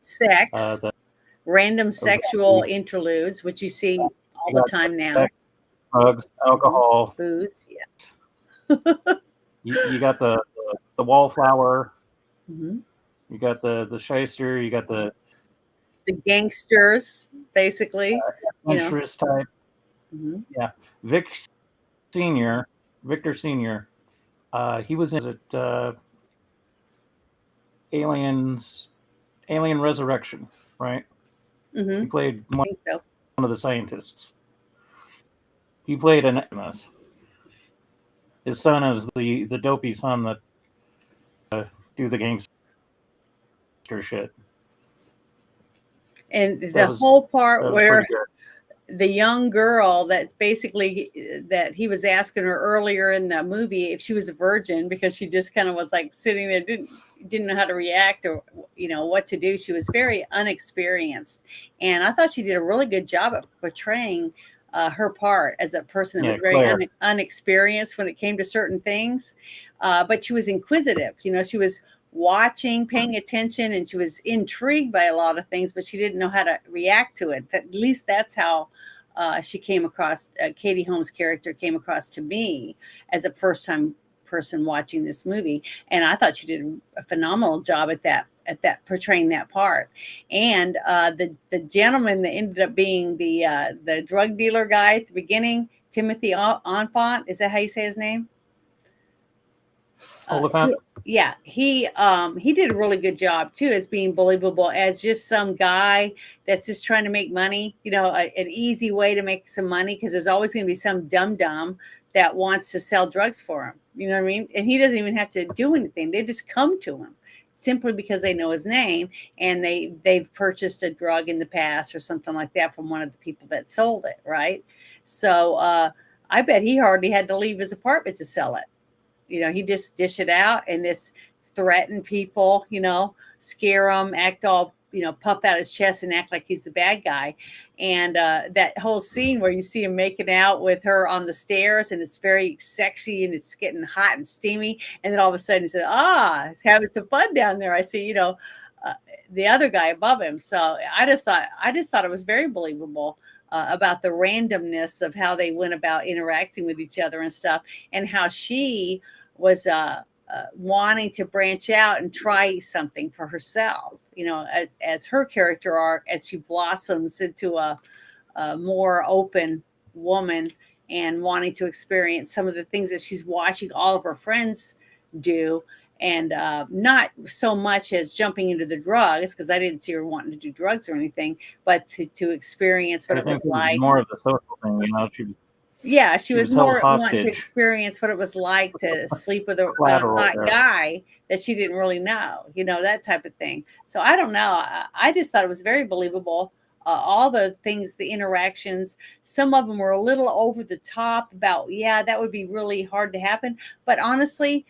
Sex. Random sexual interludes, which you see all the time now. Sex, drugs, alcohol. Booze, yeah. You got the wallflower. Mm-hmm. You got the shyster. You got the gangsters, basically. Adventurous type. Mm-hmm. Yeah. Victor Senior. He was in Alien Resurrection, right? Mm-hmm. He played one of the scientists. He played an Amos. His son is the dopey son that do the gangster shit. And the whole part where the young girl that he was asking her earlier in the movie if she was a virgin, because she just kind of was like sitting there, didn't know how to react or what to do. She was very unexperienced, and I thought she did a really good job of portraying her part as a person that was very unexperienced when it came to certain things, but she was inquisitive. She was watching, paying attention, and she was intrigued by a lot of things, but she didn't know how to react to it. At least that's how she came across. Katie Holmes' character came across to me as a first-time person watching this movie, and I thought she did a phenomenal job at that portraying that part. And the gentleman that ended up being the drug dealer guy at the beginning, Timothy Olyphant, is that how you say his name? Yeah, he did a really good job too, as being believable as just some guy that's just trying to make money. An easy way to make some money, because there's always going to be some dum-dum that wants to sell drugs for him. You know what I mean? And he doesn't even have to do anything; they just come to him. simply because they know his name, and they've purchased a drug in the past or something like that from one of the people that sold it, right? So I bet he hardly had to leave his apartment to sell it. He just dish it out and just threaten people, scare them, act all, puff out his chest and act like he's the bad guy. And that whole scene where you see him making out with her on the stairs, and it's very sexy and it's getting hot and steamy. And then all of a sudden he said, it's having some fun down there. I see, the other guy above him. So I just thought it was very believable. About the randomness of how they went about interacting with each other and stuff, and how she was wanting to branch out and try something for herself, as her character arc, as she blossoms into a more open woman and wanting to experience some of the things that she's watching all of her friends do. And not so much as jumping into the drugs, because I didn't see her wanting to do drugs or anything, but to experience what it was like. More of the social thing, She was more wanting to experience what it was like to sleep with a hot guy that she didn't really know, that type of thing. So I don't know. I just thought it was very believable. All the things, the interactions, some of them were a little over the top about, that would be really hard to happen. But honestly,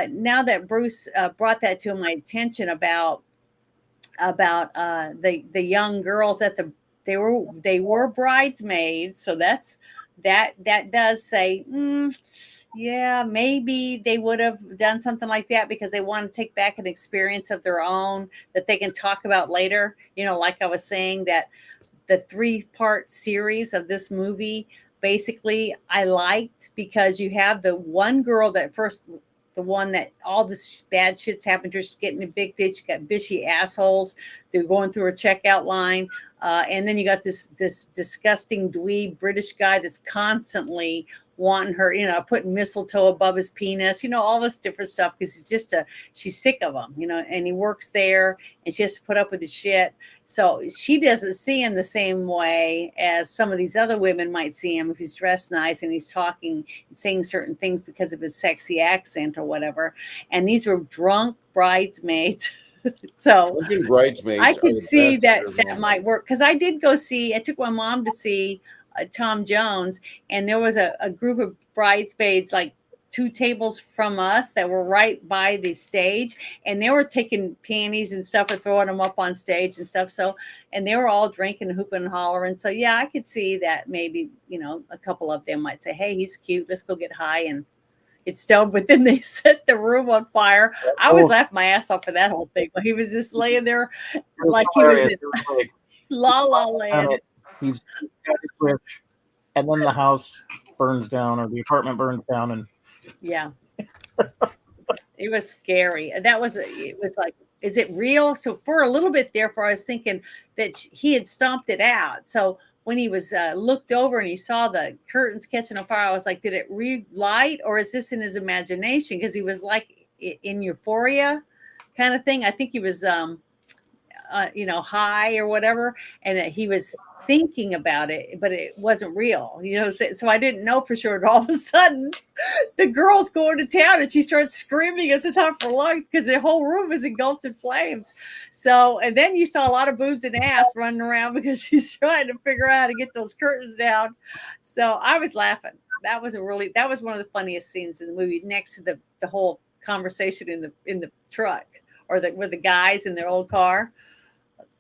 now that Bruce brought that to my attention about the young girls they were bridesmaids, so that does say, maybe they would have done something like that because they want to take back an experience of their own that they can talk about later. Like I was saying, that the 3-part series of this movie, basically I liked, because you have the one girl the one that all this bad shit's happened to her. She's getting evicted. She got bitchy assholes. They're going through her checkout line. And then you got this disgusting dweeb British guy that's constantly wanting her, putting mistletoe above his penis, all this different stuff, because she's sick of him, and he works there and she has to put up with his shit. So she doesn't see him the same way as some of these other women might see him if he's dressed nice and he's talking and saying certain things because of his sexy accent or whatever. And these were drunk bridesmaids. So bridesmaids, I could see that might work, because I took my mom to see Tom Jones, and there was a group of bridesmaids like 2 tables from us that were right by the stage, and they were taking panties and stuff and throwing them up on stage and stuff. So, and they were all drinking, hooping and hollering. So I could see that maybe, a couple of them might say, hey, he's cute, let's go get high and get stoned. But then they set the room on fire. I was laughing my ass off for that whole thing. But he was just laying there like he was in La La Land. He's got his rich, and then the house burns down, or the apartment burns down, and it was scary. It was like, is it real? So for a little bit there, I was thinking that he had stomped it out. So when he was looked over and he saw the curtains catching on fire, I was like, did it relight, or is this in his imagination? Because he was like in euphoria kind of thing. I think he was, high or whatever, and he was thinking about it, but it wasn't real, so I didn't know for sure. And all of a sudden the girl's going to town and she starts screaming at the top of her lungs because the whole room is engulfed in flames. So, and then you saw a lot of boobs and ass running around because she's trying to figure out how to get those curtains down. So I was laughing. That was one of the funniest scenes in the movie, next to the whole conversation in the truck, or with the guys in their old car.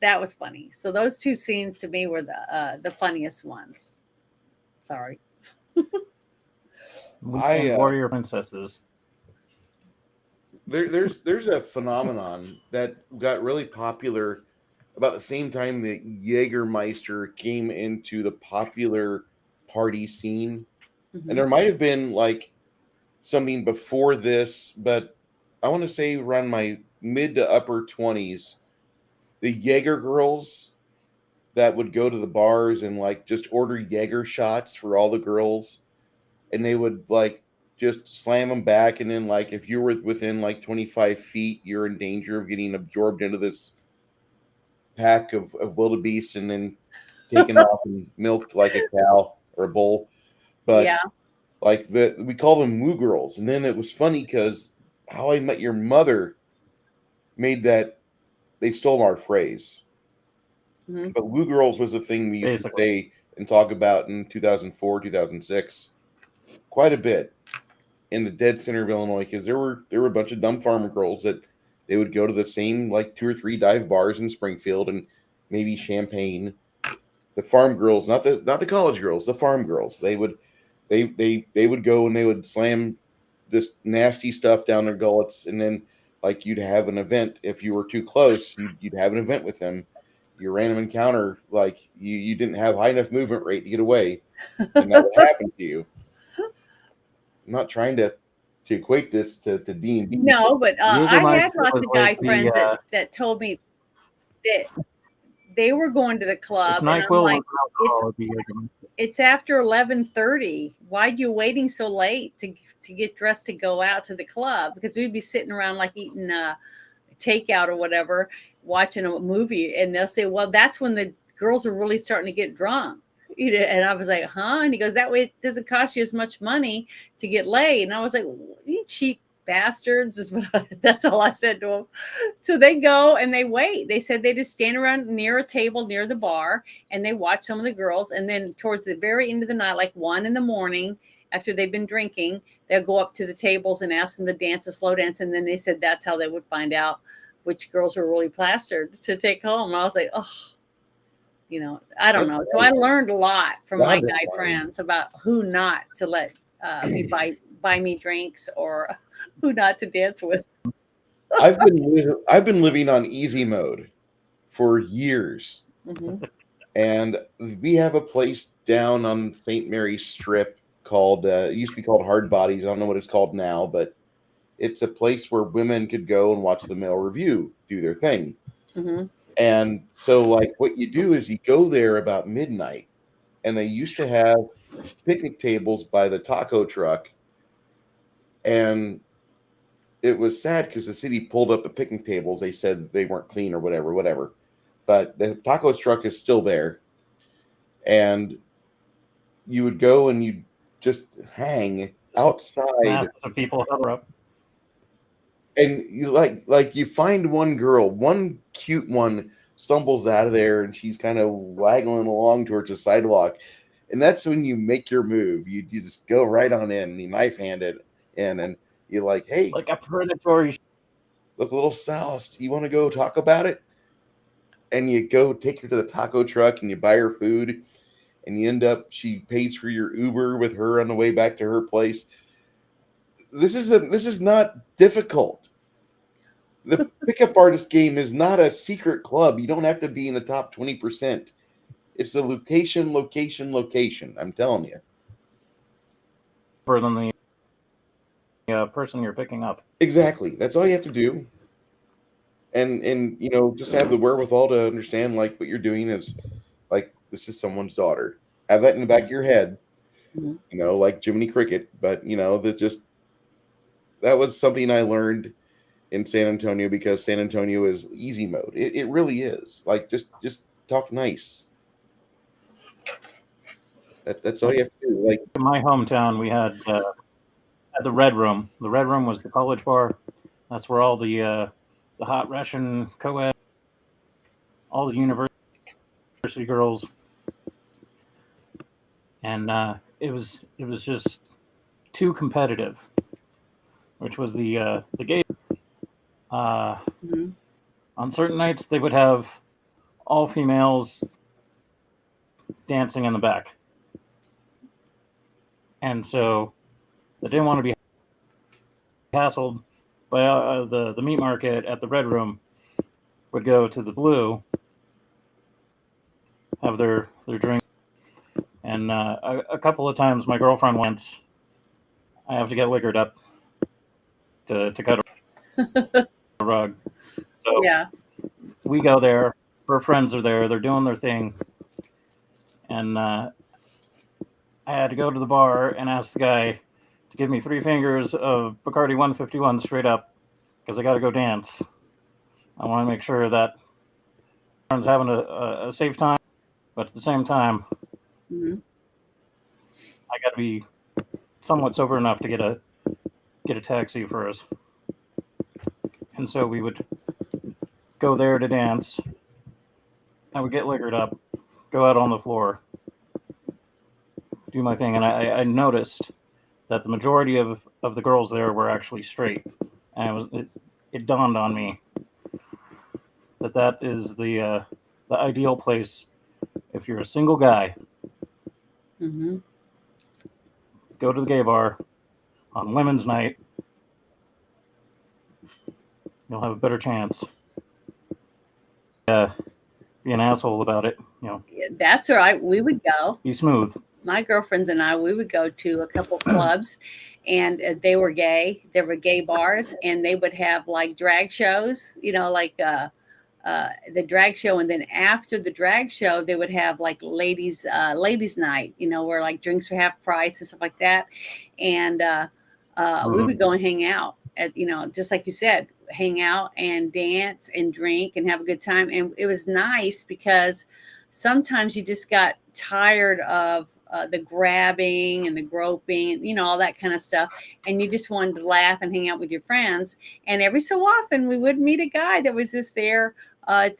That was funny. So those 2 scenes to me were the funniest ones. Sorry. Warrior Princesses. There's a phenomenon that got really popular about the same time that Jägermeister came into the popular party scene. Mm-hmm. And there might have been like something before this, but I want to say around my mid to upper 20s, the Jaeger girls that would go to the bars and like just order Jaeger shots for all the girls, and they would like just slam them back, and then like if you were within like 25 feet, you're in danger of getting absorbed into this pack of wildebeest and then taken off and milked like a cow or a bull. But like we call them Woo girls. And then it was funny because How I Met Your Mother made that they stole our phrase. Mhm. But Woo Girls was a thing we used Basically. to say and talk about in 2004, 2006, quite a bit in the dead center of Illinois, because there were a bunch of dumb farmer girls that they would go to the same like 2 or 3 dive bars in Springfield and maybe Champaign. The farm girls, not the college girls, the farm girls. They would go and they would slam this nasty stuff down their gullets, and then like you'd have an event. If you were too close, you'd have an event with them. Your random encounter, like you didn't have high enough movement rate to get away, and that would happen to you. I'm not trying to equate this to D&D. No, but I Jägermeister had lots was of guy like the, friends that told me that they were going to the if club, and I'm NyQuil like, was an alcohol, it'd be Jägermeister. it's after 11:30. Why'd you waiting so late to get dressed to go out to the club? Because we'd be sitting around like eating takeout or whatever, watching a movie, and they'll say, well, that's when the girls are really starting to get drunk. And I was like, huh? And he goes, that way it doesn't cost you as much money to get laid. And I was like, you cheap bastards, is what that's all I said to him. So they go and they wait. They said they just stand around near a table near the bar and they watch some of the girls. And then towards the very end of the night, like 1 a.m, after they've been drinking, they'll go up to the tables and ask them to dance a slow dance. And then they said that's how they would find out which girls were really plastered to take home. And I was like, oh, I don't know. So I learned a lot from my guy friends about who not to let me buy me drinks or who not to dance with. I've been living on easy mode for years, and we have a place down on St. Mary's Strip called it used to be called Hard Bodies. I don't know what it's called now, but it's a place where women could go and watch the male review do their thing. And so, like, what you do is you go there about midnight, and they used to have picnic tables by the taco truck, and it was sad because the city pulled up the picnic tables. They said they weren't clean or whatever. But the taco truck is still there, and you would go and you just hang outside. Masses of people hover up. And you like you find one girl, one cute one stumbles out of there, and she's kind of waggling along towards the sidewalk, and that's when you make your move. You just go right on in, you knife hand it in, and you're like, hey, like a predatory. Look a little soused. You want to go talk about it? And you go take her to the taco truck, and you buy her food, and you end up she pays for your Uber with her on the way back to her place. This is not difficult. The pickup artist game is not a secret club. You don't have to be in the top 20%. It's the location. I'm telling you. For than the person you're picking up. Exactly. That's all you have to do. And just have the wherewithal to understand like what you're doing is like this is someone's daughter. Have that in the back of your head. Like Jiminy Cricket. But that was something I learned in San Antonio because San Antonio is easy mode. It really is. Like just talk nice. That's all you have to do. Like in my hometown, we had the Red Room. The Red Room was the college bar. That's where all the hot Russian co-ed, all the university girls, and it was just too competitive, which was the gay. On certain nights, they would have all females dancing in the back. And so they didn't want to be hassled by the meat market at the Red Room, would go to the Blue, have their drink. And a couple of times my girlfriend went, I have to get liquored up to cut a rug. So Yeah. we go there. Her friends are there. They're doing their thing. And I had to go to the bar and ask the guy to give me 3 fingers of Bacardi 151 straight up because I got to go dance. I want to make sure that everyone's having a safe time, but at the same time, I got to be somewhat sober enough to get a taxi for us. And so we would go there to dance. I would get liquored up, go out on the floor, do my thing, and I noticed that the majority of the girls there were actually straight, and it dawned on me that is the ideal place if you're a single guy. Mm-hmm. Go to the gay bar on women's night. You'll have a better chance. Be an asshole about it. That's right. We would go. Be smooth. My girlfriends and I, we would go to a couple clubs, and they were gay. There were gay bars, and they would have like drag shows, like the drag show. And then after the drag show, they would have like ladies night, where like drinks were half price and stuff like that. And we would go and hang out at, just like you said, hang out and dance and drink and have a good time. And it was nice because sometimes you just got tired of the grabbing and the groping, all that kind of stuff. And you just wanted to laugh and hang out with your friends. And every so often we would meet a guy that was just there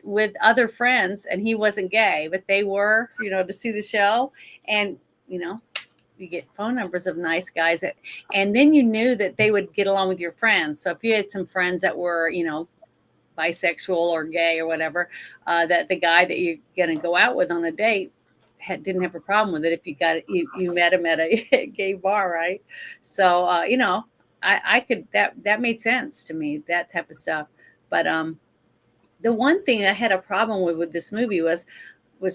with other friends, and he wasn't gay, but they were, to see the show. And, you get phone numbers of nice guys and then you knew that they would get along with your friends. So if you had some friends that were, bisexual or gay or whatever, that the guy that you're going to go out with on a date didn't have a problem with it if you met him at a gay bar, right? So I could that made sense to me, that type of stuff. But the one thing I had a problem with this movie was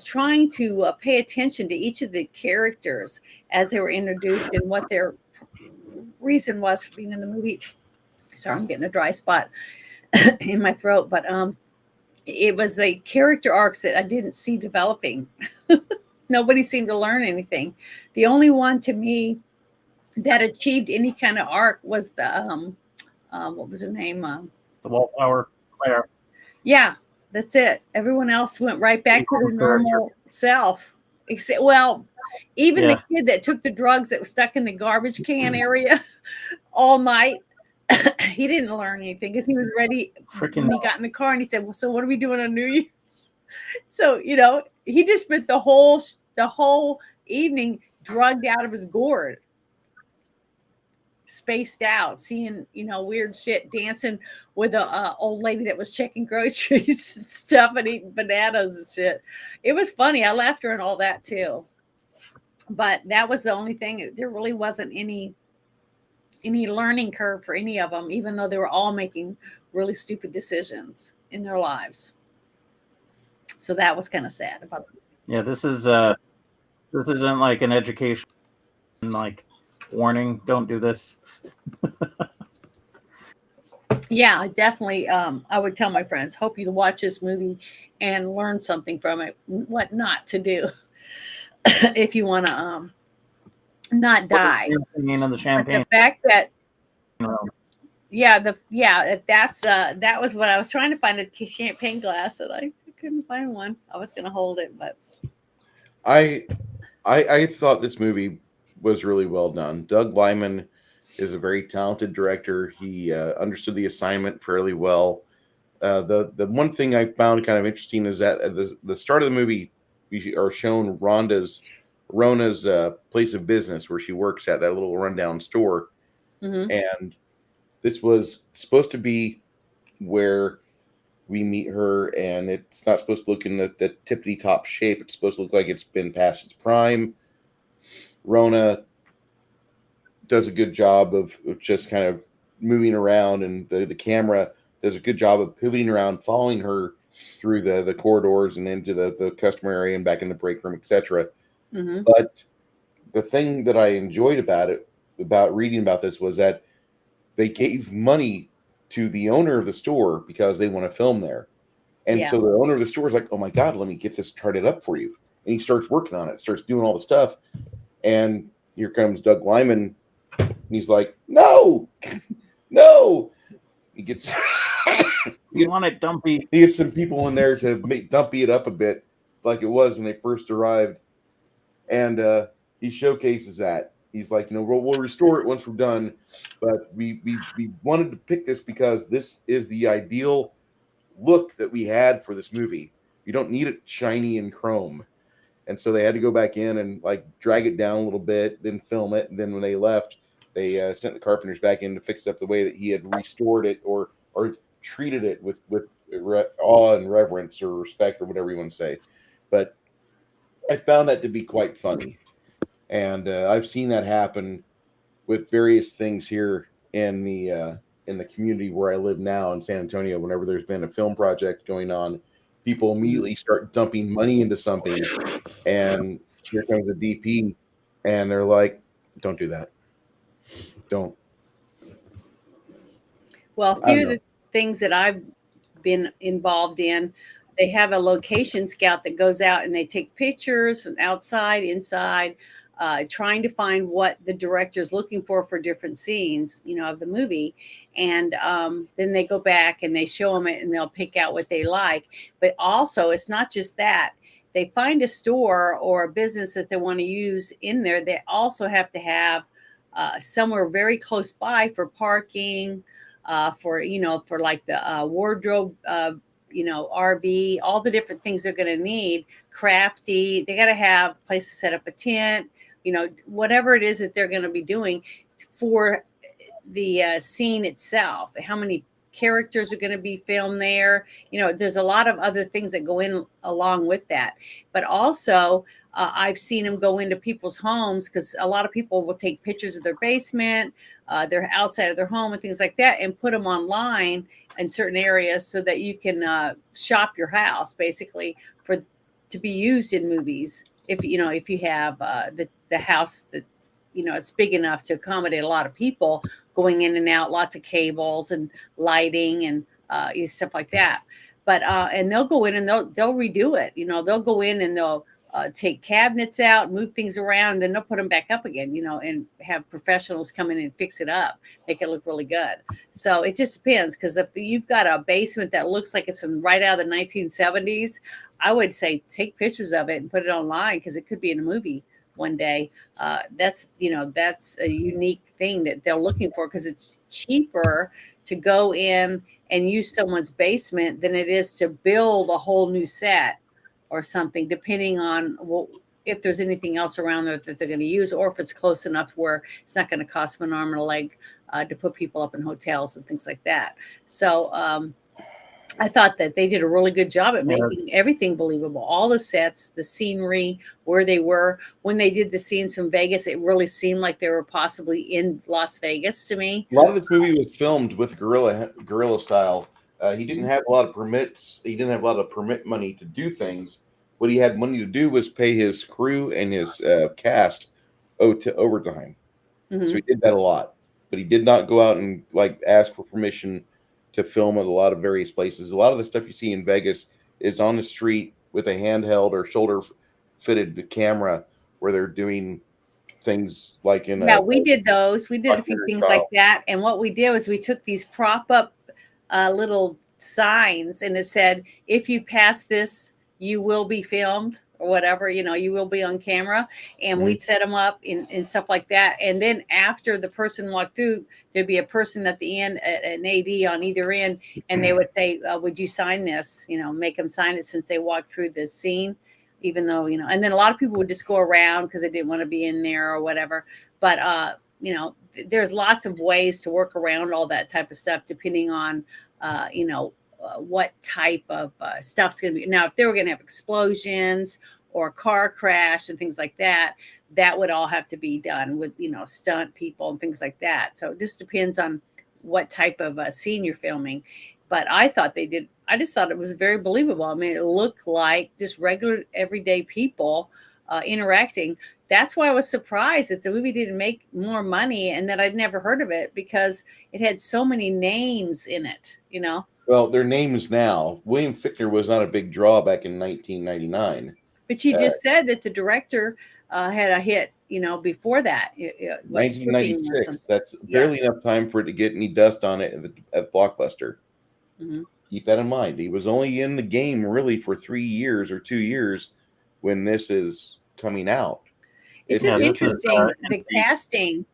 trying to pay attention to each of the characters as they were introduced and what their reason was for being in the movie. Sorry, I'm getting a dry spot in my throat, but it was the character arcs that I didn't see developing. Nobody seemed to learn anything. The only one to me that achieved any kind of arc was the what was her name? The Wallflower Claire. Yeah, that's it. Everyone else went right back to their normal self. Except, well, even the kid that took the drugs that was stuck in the garbage can area all night, he didn't learn anything because he was ready when he got in the car and he said, well, so what are we doing on New Year's? So, he just spent the whole evening drugged out of his gourd, spaced out, seeing, weird shit, dancing with a old lady that was checking groceries and stuff and eating bananas and shit. It was funny. I laughed during all that too. But that was the only thing. There really wasn't any learning curve for any of them, even though they were all making really stupid decisions in their lives. So that was kind of sad about it. Yeah, this isn't like an education, like, warning, don't do this. Yeah, definitely. I would tell my friends, hope you watch this movie and learn something from it, what not to do if you want to not die. The champagne. But the fact that that was what I was trying to find, a champagne glass, and I couldn't find one. I was going to hold it, but I thought this movie was really well done. Doug Liman is a very talented director. He understood the assignment fairly well. The one thing I found kind of interesting is that at the start of the movie, we are shown Rona's place of business where she works at, that little rundown store. mm-hmm. And this was supposed to be where we meet her, and it's not supposed to look in the tippity top shape. It's supposed to look like it's been past its prime. Rona does a good job of just kind of moving around, and the camera does a good job of pivoting around, following her through the corridors and into the customer area and back in the break room, etc. Mm-hmm. But the thing that I enjoyed about reading about this, was that they gave money to the owner of the store because they want to film there. And so the owner of the store is like, oh my God, let me get this charted up for you. And he starts working on it, starts doing all the stuff. And here comes Doug Liman. And he's like, no. He gets you want it dumpy. He gets some people in there to dumpy it up a bit like it was when they first arrived. And he showcases that. He's like, we'll restore it once we're done. But we wanted to pick this because this is the ideal look that we had for this movie. You don't need it shiny and chrome. And so they had to go back in and like drag it down a little bit, then film it. And then when they left, they sent the carpenters back in to fix up the way that he had restored it or treated it with awe and reverence or respect or whatever you want to say. But I found that to be quite funny. And I've seen that happen with various things here in the community where I live now in San Antonio. Whenever there's been a film project going on, people immediately start dumping money into something, and here comes the DP, and they're like, "Don't do that. Don't." Well, a few of the things that I've been involved in, they have a location scout that goes out and they take pictures from outside, inside, trying to find what the director is looking for different scenes, of the movie. And then they go back and they show them it and they'll pick out what they like. But also, it's not just that. They find a store or a business that they want to use in there. They also have to have somewhere very close by for parking, for like the wardrobe, RV, all the different things they're going to need. Crafty, they got to have a place to set up a tent, whatever it is that they're going to be doing for the scene itself. How many characters are going to be filmed there? There's a lot of other things that go in along with that. But also, I've seen them go into people's homes because a lot of people will take pictures of their basement, their outside of their home and things like that, and put them online in certain areas so that you can shop your house basically to be used in movies. If you have the house that it's big enough to accommodate a lot of people going in and out, lots of cables and lighting and stuff like that. But and they'll go in and they'll redo it. They'll go in and they'll take cabinets out, move things around, and then they'll put them back up again, and have professionals come in and fix it up, make it look really good. So it just depends, because if you've got a basement that looks like it's from right out of the 1970s, I would say take pictures of it and put it online, because it could be in a movie one day. That's a unique thing that they're looking for, because it's cheaper to go in and use someone's basement than it is to build a whole new set or something, depending on if there's anything else around there that they're going to use, or if it's close enough where it's not going to cost them an arm and a leg to put people up in hotels and things like that. So I thought that they did a really good job at making everything believable. All the sets, the scenery, where they were. When they did the scenes from Vegas, it really seemed like they were possibly in Las Vegas to me. A lot of this movie was filmed with guerrilla style. He didn't have a lot of permits. He didn't have a lot of permit money to do things. What he had money to do was pay his crew and his cast to overtime. Mm-hmm. So he did that a lot. But he did not go out and ask for permission to film at a lot of various places. A lot of the stuff you see in Vegas is on the street with a handheld or shoulder-fitted camera, where they're doing things like in. Yeah, we did those. We did a few things like that. And what we did was we took these prop-up little signs, and it said, "If you pass this, you will be filmed," or whatever, you will be on camera. And we'd set them up and stuff like that. And then after the person walked through, there'd be a person at the end, an AD on either end, and they would say, would you sign this? Make them sign it, since they walked through the scene, even though, and then a lot of people would just go around because they didn't want to be in there or whatever. But, there's lots of ways to work around all that type of stuff, depending on, what type of stuff's going to be. Now, if they were going to have explosions or a car crash and things like that, that would all have to be done with, stunt people and things like that. So it just depends on what type of scene you're filming. But I just thought it was very believable. I mean, it looked like just regular everyday people interacting. That's why I was surprised that the movie didn't make more money and that I'd never heard of it, because it had so many names in it, Well, their names now. William Fichtner was not a big draw back in 1999. But you just said that the director had a hit, before that. 1996. That's barely enough time for it to get any dust on it at Blockbuster. Mm-hmm. Keep that in mind. He was only in the game really for 3 years or 2 years when this is coming out. It's just interesting. The casting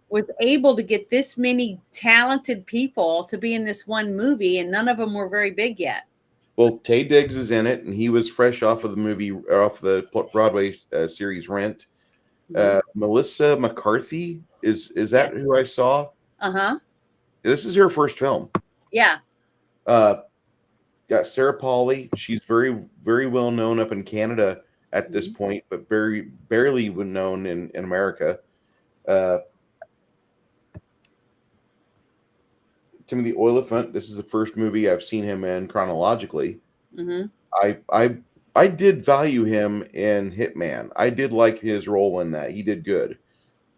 was able to get this many talented people to be in this one movie, and none of them were very big yet. Well, Tay Diggs is in it, and he was fresh off of the movie, off the Broadway series Rent. Melissa McCarthy is that Yes. who I saw? Uh-huh. This is her first film. Yeah. Got Sarah Polley. She's very, very well known up in Canada at this point, but barely known in America. Timothy Olyphant. This is the first movie I've seen him in chronologically. I did value him in Hitman. I did like his role in that. He did good.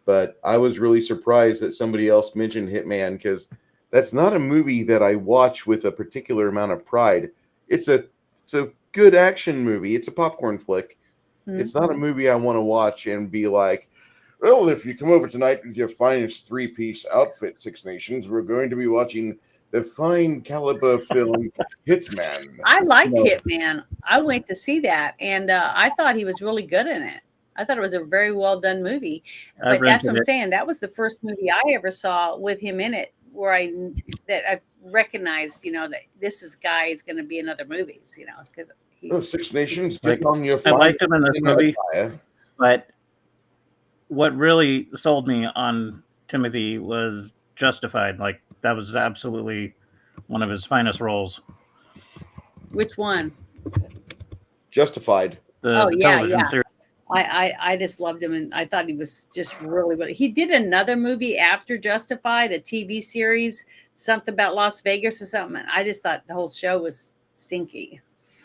But I was really surprised that somebody else mentioned Hitman, because that's not a movie that I watch with a particular amount of pride. It's a good action movie. It's a popcorn flick. It's not a movie I want to watch and be like, well, if you come over tonight with your finest 3-piece outfit, Six Nations, we're going to be watching the fine caliber film Hitman. I liked Hitman. I went to see that, and I thought he was really good in it. I thought it was a very well done movie. But that's what I'm saying. That was the first movie I ever saw with him in it, where I recognized, that this guy is going to be in other movies, because Six Nations. I liked him in this movie, but what really sold me on Timothy was Justified. Like, that was absolutely one of his finest roles. Which one? Justified. The television series. I just loved him, and I thought he was just really good. He did another movie after Justified, a TV series, something about Las Vegas or something. I just thought the whole show was stinky.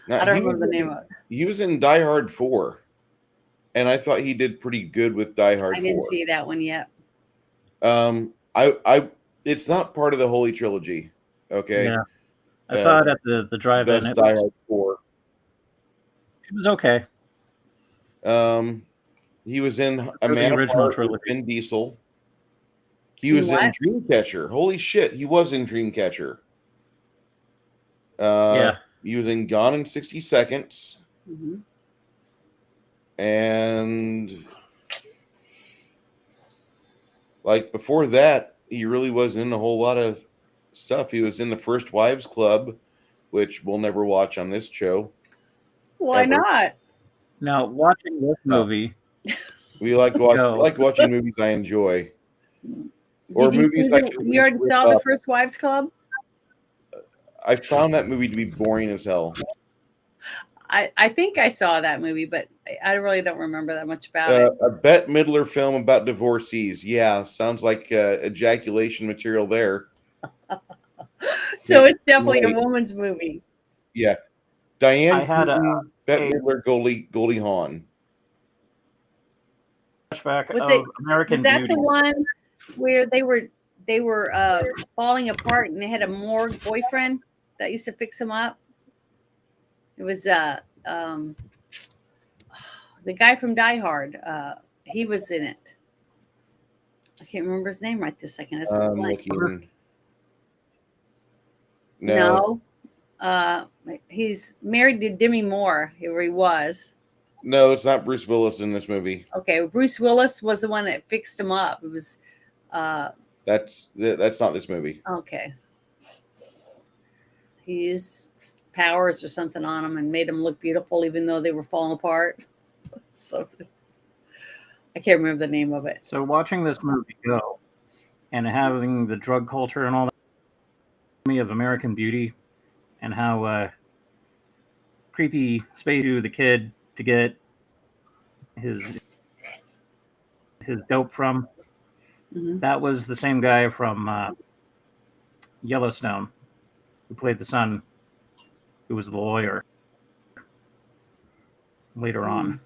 Now, I don't remember the name of it. He was in Die Hard 4, and I thought he did pretty good with Die Hard 4. I didn't see that one yet. It's not part of the Holy Trilogy. Okay. Yeah. I saw it at the drive-in. That's Die Hard 4. It was okay. He was in the original trilogy. Vin Diesel. He was in Dreamcatcher. Holy shit, he was in Dreamcatcher. Yeah. He was in Gone in 60 Seconds. And like before that, he really wasn't in a whole lot of stuff. He was in the First Wives Club, which we'll never watch on this show. Why not? Now, watching this movie, we like watching movies I enjoy, or movies like you already saw the First Wives Club. I found that movie to be boring as hell. I think I saw that movie, but I really don't remember that much about it. A Bette Midler film about divorcees. Yeah, sounds like ejaculation material there. So it's definitely a woman's movie. Yeah, Diane. I had Bette Midler, Goldie Hawn. Flashback of American Was that Beauty. the one where they were falling apart and they had a morgue boyfriend that used to fix them up? It was the guy from Die Hard. He was in it. I can't remember his name right this second. No. He's married to Demi Moore, where he was. No, it's not Bruce Willis in this movie. Okay, Bruce Willis was the one that fixed him up. It was. That's not this movie. Okay. He used powers or something on them and made them look beautiful, even though they were falling apart. So I can't remember the name of it. So watching this movie go, and having the drug culture and all that of American Beauty, and how creepy space to the kid to get his dope from. That was the same guy from Yellowstone who played the son, who was the lawyer later on.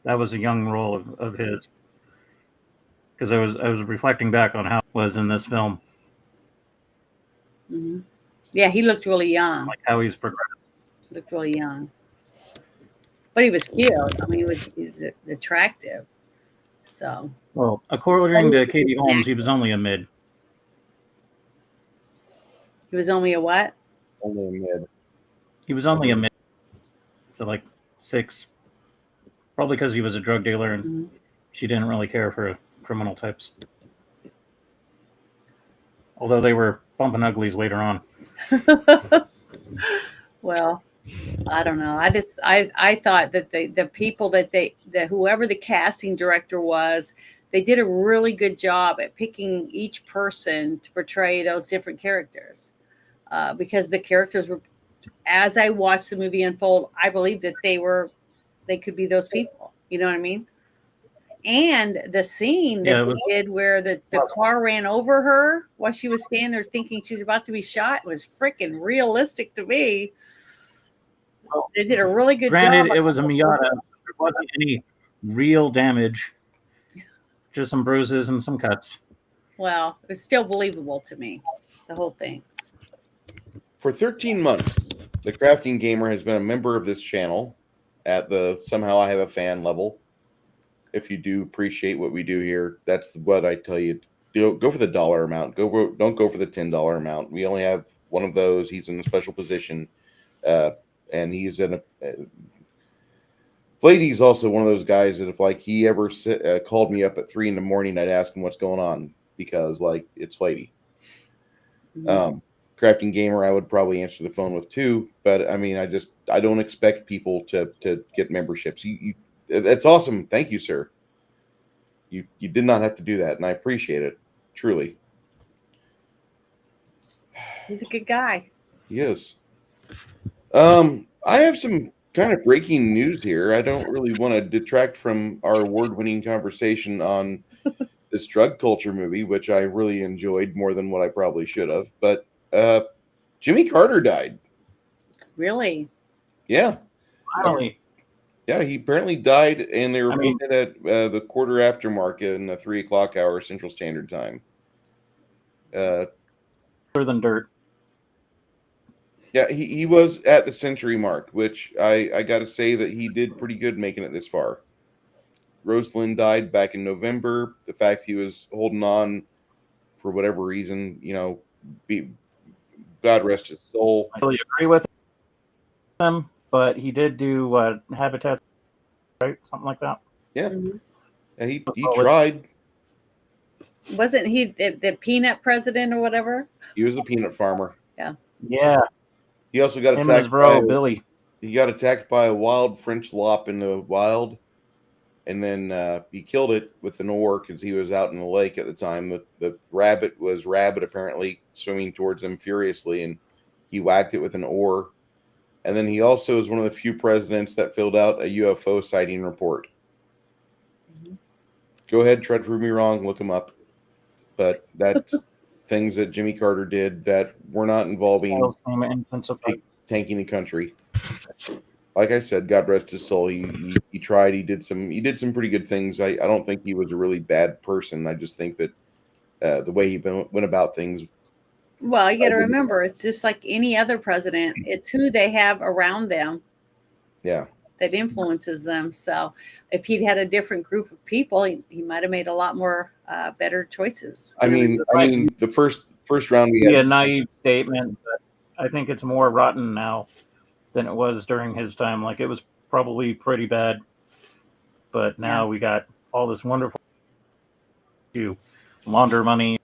That was a young role of his, because I was reflecting back on how it was in this film. Yeah, he looked really young. Like how he's progressed. Looked really young, but he was cute. I mean, he's attractive. So, well, according to Katie Holmes, he was only a mid. He was only a what? Only a mid. He was only a mid. So like 6. Probably because he was a drug dealer and she didn't really care for criminal types. Although they were bumping uglies later on. Well, I don't know. I thought that the people that whoever the casting director was, they did a really good job at picking each person to portray those different characters. Because the characters were, as I watched the movie unfold, I believed that they could be those people. You know what I mean? And the scene that Yeah, it they was- did where the car ran over her while she was standing there thinking she's about to be shot was freaking realistic to me. They did a really good Granted, job. it was a Miata. So there wasn't any real damage, just some bruises and some cuts. Well, it was still believable to me, the whole thing. For 13 months, the Crafting Gamer has been a member of this channel at the Somehow I Have a Fan level. If you do appreciate what we do here, that's what I tell you. Go for the dollar amount. Don't go for the $10 amount. We only have one of those. He's in a special position, and he's in a. Flady's also one of those guys that if like he ever called me up at 3 a.m, I'd ask him what's going on because like it's Flady. Mhm. Crafting Gamer, I would probably answer the phone with too, but I mean, I don't expect people to get memberships. That's awesome. Thank you, sir. You did not have to do that, and I appreciate it truly. He's a good guy. He is. I have some kind of breaking news here. I don't really want to detract from our award-winning conversation on this drug culture movie, which I really enjoyed more than what I probably should have. But Jimmy Carter died. Really? Yeah. Finally, Yeah, he apparently died, and they I mean- reported at the quarter after mark in the 3 o'clock hour Central Standard Time. other than dirt. Yeah, he was at the century mark, which I got to say that he did pretty good making it this far. Rosalind died back in November. The fact he was holding on for whatever reason, God rest his soul. I really agree with him, but he did do Habitat, right? Something like that. Yeah, Mhm. yeah, he Oh, tried. Wasn't he the peanut president or whatever? He was a peanut farmer. Yeah, He also got him and attacked his bro by Billy. he got attacked by a wild French lop in the wild, and then he killed it with an oar because he was out in the lake at the time. The rabbit was rabid, apparently swimming towards him furiously, and he whacked it with an oar. And then he also is one of the few presidents that filled out a UFO sighting report. Mhm. Go ahead, try to prove me wrong, look him up. But that's things that Jimmy Carter did that were not involving Those same instance of tanking the country. Like I said, God rest his soul. He tried. He did some pretty good things. I don't think he was a really bad person. I just think that the way he went about things. Well, you got to remember, it's just like any other president. It's who they have around them Yeah, that influences them. So if he'd had a different group of people, he might have made a lot more better choices. I mean, the first round we be a had. naive statement, but I think it's more rotten now than it was during his time. Like, it was probably pretty bad, but now we got all this wonderful to launder money,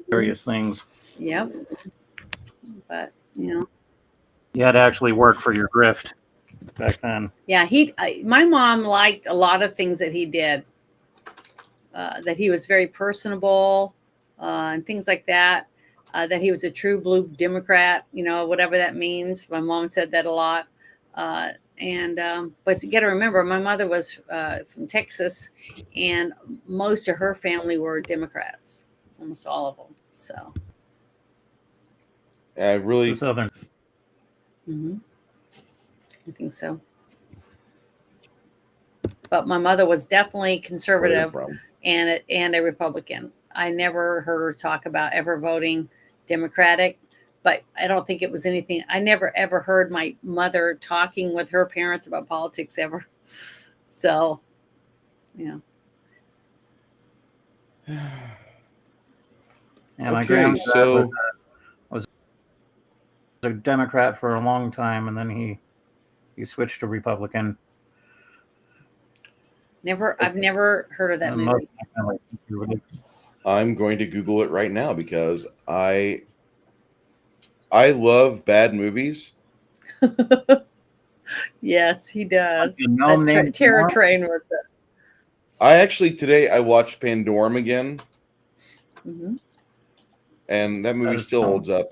various things. Yep. But You had to actually work for your grift back then. yeah, my mom liked a lot of things that he did. That he was very personable and things like that. That he was a true blue Democrat, whatever that means. My mom said that a lot. But you got to remember, my mother was from Texas, and most of her family were Democrats, almost all of them. So, Really, The Southern. I think so. But my mother was definitely conservative and a Republican. I never heard her talk about ever voting Democratic, but I don't think it was anything. I never ever heard my mother talking with her parents about politics ever. So, And my Okay, granddad so was a Democrat for a long time, and then he switched to Republican. I've never heard of that And most movie. of my family is conservative. I'm going to Google it right now because I love bad movies, Yes, he does. A gnome named Terror Norm? Train was it. I actually today I watched Pandorum again, Mhm. and that movie is still gnome. holds up.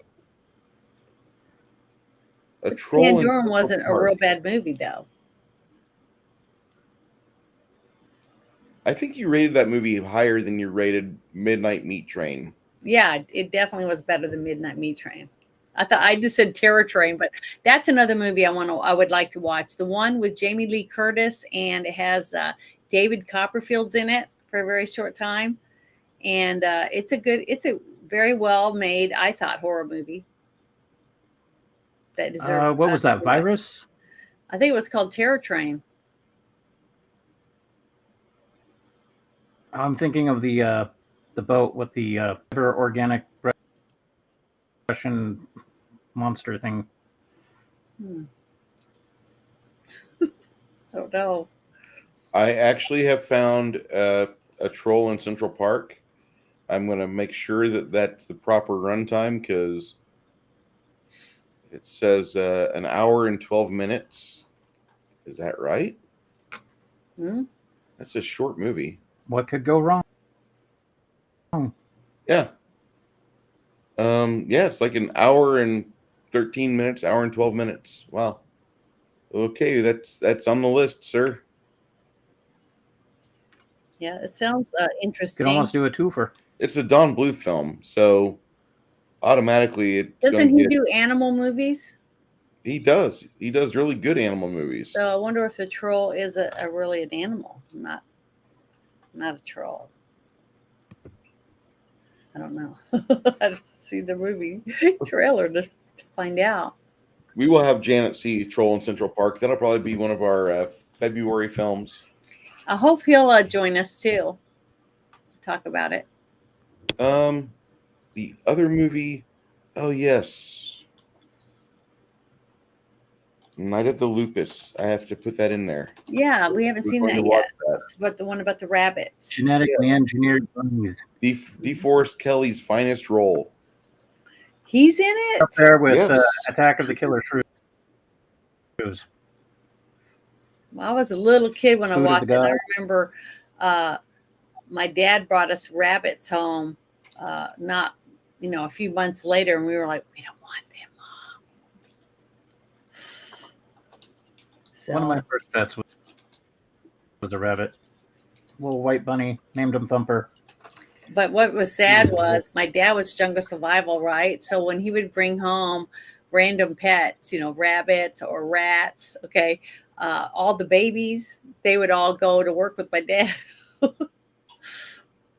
A But Troll in Pandorum Central wasn't a Park. real bad movie, though. I think you rated that movie higher than you rated Midnight Meat Train. Yeah, it definitely was better than Midnight Meat Train. I thought I just said Terror Train, but that's another movie I would like to watch. The one with Jamie Lee Curtis, and it has David Copperfield's in it for a very short time, and it's a very well made, I thought, horror movie that deserves. What was us that? to watch. Virus? I think it was called Terror Train. I'm thinking of the boat with the organic Russian monster thing. I don't know. I actually have found a Troll in Central Park. I'm going to make sure that that's the proper runtime because it says an hour and 12 minutes. Is that right? Hmm? That's a short movie. What could go wrong? Yeah. Yeah, it's like an hour and 13 minutes, hour and 12 minutes. Wow. Okay, that's on the list, sir. Yeah, it sounds You interesting. could almost do a twofer. It's a Don Bluth film, so automatically it's Doesn't going to he get. do animal movies? He does. He does really good animal movies. So I wonder if the troll is a really an animal, not a troll. I don't know. I have to see the movie trailer to find out. We will have Janet see Troll in Central Park. That'll probably be one of our February films. I hope he'll join us too. Talk about it. The other movie, oh yes, Night of the Lupus. I have to put that in there. Yeah, we haven't We're seen going that to watch yet. It's about the one about the rabbits. Genetically engineered bunnies. DeForest Kelly's finest role. He's in it. Up there with Yes. Attack of the Killer Shrews. Well, I was a little kid when I Food of watched the it. And I Gods. remember my dad brought us rabbits home. Not, a few months later, and we were like, we don't want them, Mom. So, One of my first pets was a rabbit. Little white bunny, named him Thumper. but what was sad was my dad was jungle survival, right? So when he would bring home random pets, rabbits or rats, okay, all the babies, they would all go to work with my dad.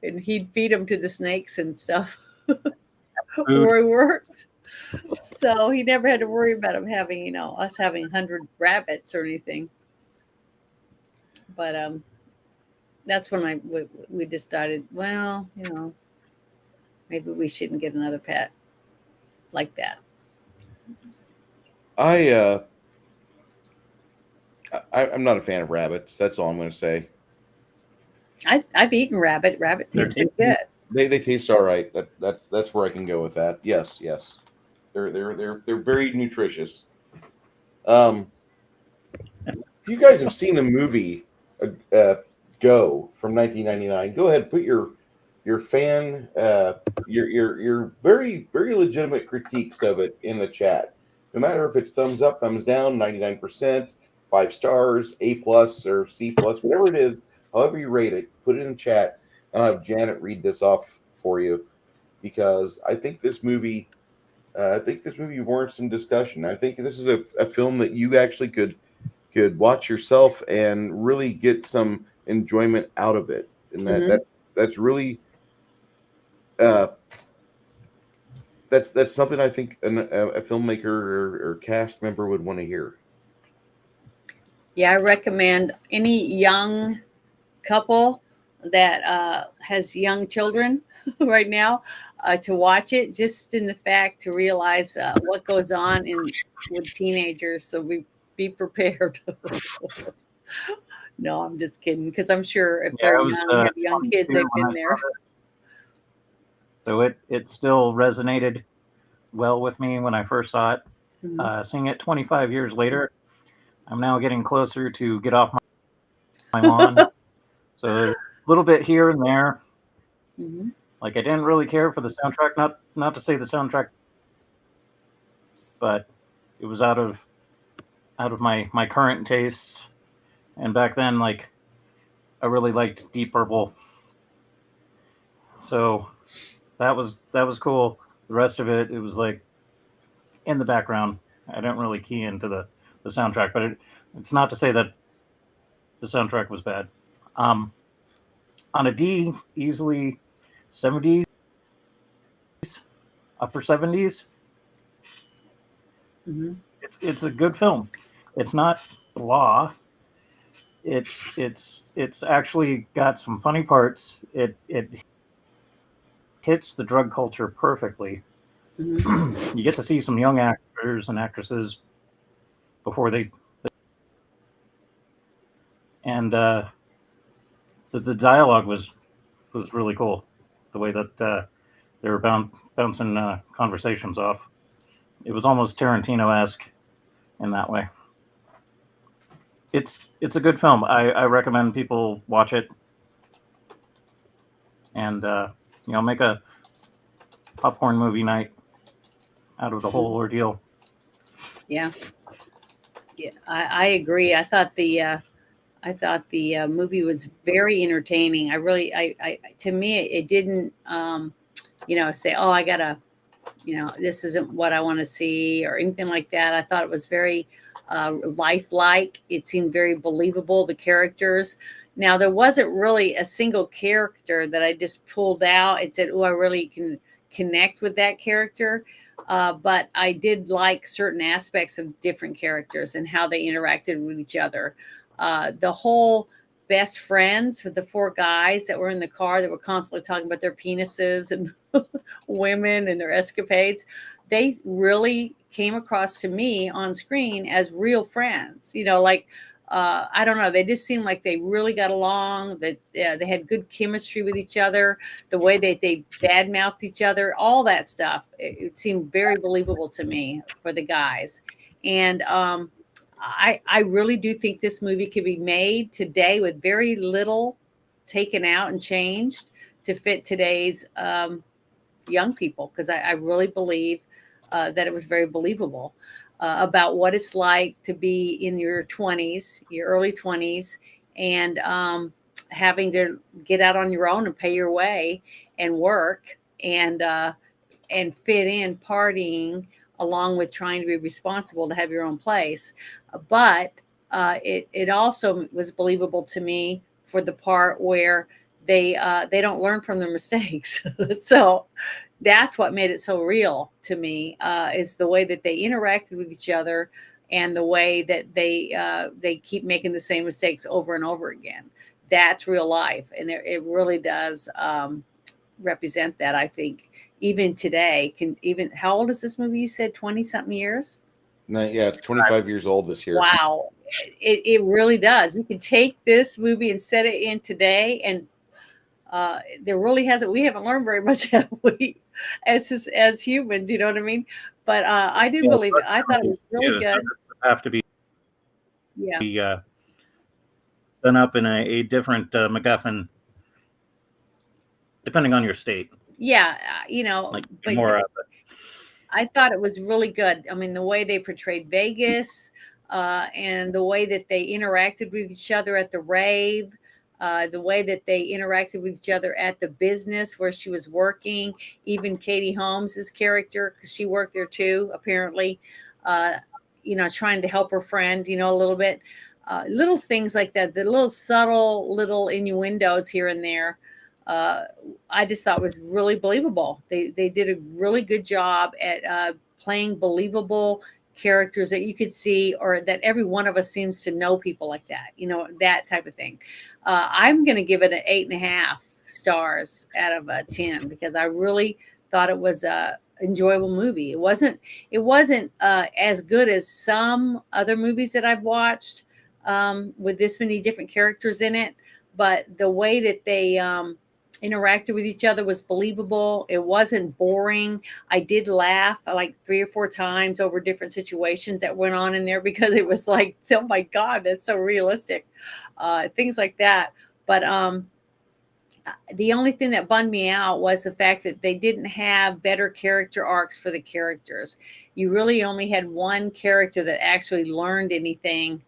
And he'd feed them to the snakes and stuff where he worked. So he never had to worry about him having, us having 100 rabbits or anything. But that's when we decided, well, maybe we shouldn't get another pet like that. I'm not a fan of rabbits. That's all I'm going to say. I've eaten rabbit. Rabbit tastes pretty good. They taste all right. That's where I can go with that. Yes. They're very nutritious. If you guys have seen the movie Go from 1999, go ahead and put your fan your very very legitimate critiques of it in the chat. No matter if it's thumbs up, thumbs down, 99%, 5 stars, A+, or C+, whatever it is, however you rate it, put it in the chat. I'll have Janet read this off for you because I think this movie warrants some discussion. I think this is a film that you actually could watch yourself and really get some enjoyment out of it, and that's really that's something I think a filmmaker or cast member would want to hear. Yeah, I recommend any young couple that has young children right now to watch it, just in the fact to realize what goes on with teenagers. So be prepared. No, I'm just kidding, because I'm sure if they're young, have young kids, they've been there. So it still resonated well with me when I first saw it. Seeing it 25 years later, I'm now getting closer to Get Off My Lawn. So there's a little bit here and there. Mm-hmm. Like I didn't really care for the soundtrack. Not to say the soundtrack, but it was out of my current tastes. And back then, like I really liked Deep Purple. So that was cool. The rest of it was like in the background. I didn't really key into the soundtrack, but it's not to say that the soundtrack was bad. On a D, easily 70s, upper 70s. Mm-hmm. It's a good film. It's not blah. It's actually got some funny parts. It hits the drug culture perfectly. Mm-hmm. You get to see some young actors and actresses before they and the dialogue was really cool. The way that they were bouncing conversations off. It was almost Tarantino-esque in that way. It's a good film. I recommend people watch it and make a popcorn movie night out of the whole ordeal. Yeah, I agree. I thought the movie was very entertaining. I really, to me, it didn't, say, oh, I gotta, this isn't what I want to see or anything like that. I thought it was very lifelike. It seemed very believable. The characters. Now there wasn't really a single character that I just pulled out and said, oh, I really can connect with that character. But I did like certain aspects of different characters and how they interacted with each other. The whole best friends with the four guys that were in the car that were constantly talking about their penises and women and their escapades, they really came across to me on screen as real friends. I don't know, they just seemed like they really got along, that they had good chemistry with each other, the way that they badmouthed each other, all that stuff. It seemed very believable to me for the guys. And I really do think this movie could be made today with very little taken out and changed to fit today's young people, because I really believe that it was very believable about what it's like to be in your 20s, your early 20s, and having to get out on your own and pay your way and work and fit in partying along with trying to be responsible to have your own place. But it also was believable to me for the part where they don't learn from their mistakes. So that's what made it so real to me, is the way that they interacted with each other and the way that they keep making the same mistakes over and over again. That's real life, and it really does represent that. I think even today, how old is this movie? You said 20 something years. No, yeah, it's 25 years old this year. Wow, it really does. You can take this movie and set it in today, and there really hasn't. We haven't learned very much, have we, as humans? You know what I mean? But I do believe it. I thought it was really good. Have to be done up in a different MacGuffin, depending on your state. Yeah, Like but more I thought it was really good. I mean, the way they portrayed Vegas, and the way that they interacted with each other at the rave, the way that they interacted with each other at the business where she was working, even Katie Holmes's character, because she worked there too, apparently, trying to help her friend, a little bit, little things like that, the little subtle little innuendos here and there. I just thought was really believable. They did a really good job at playing believable characters that you could see, or that every one of us seems to know people like that, that type of thing. I'm going to give it an 8.5 stars out of 10, because I really thought it was a enjoyable movie. It wasn't as good as some other movies that I've watched with this many different characters in it, but the way that they interacted with each other was believable. It wasn't boring. I did laugh like 3 or 4 times over different situations that went on in there because it was like, oh my God, that's so realistic. Things like that. But the only thing that bummed me out was the fact that they didn't have better character arcs for the characters. You really only had one character that actually learned anything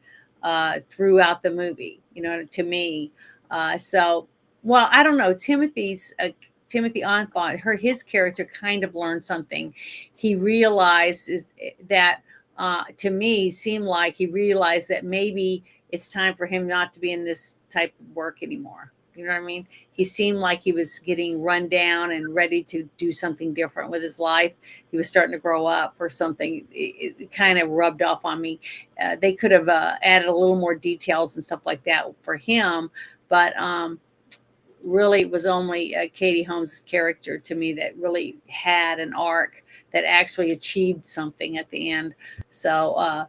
throughout the movie, to me. Well, I don't know. Timothy Olyphant, his character kind of learned something. He realized that, to me, seemed like he realized that maybe it's time for him not to be in this type of work anymore. You know what I mean? He seemed like he was getting run down and ready to do something different with his life. He was starting to grow up or something. It kind of rubbed off on me. They could have added a little more details and stuff like that for him, but really it was only Katie Holmes' character to me that really had an arc that actually achieved something at the end. So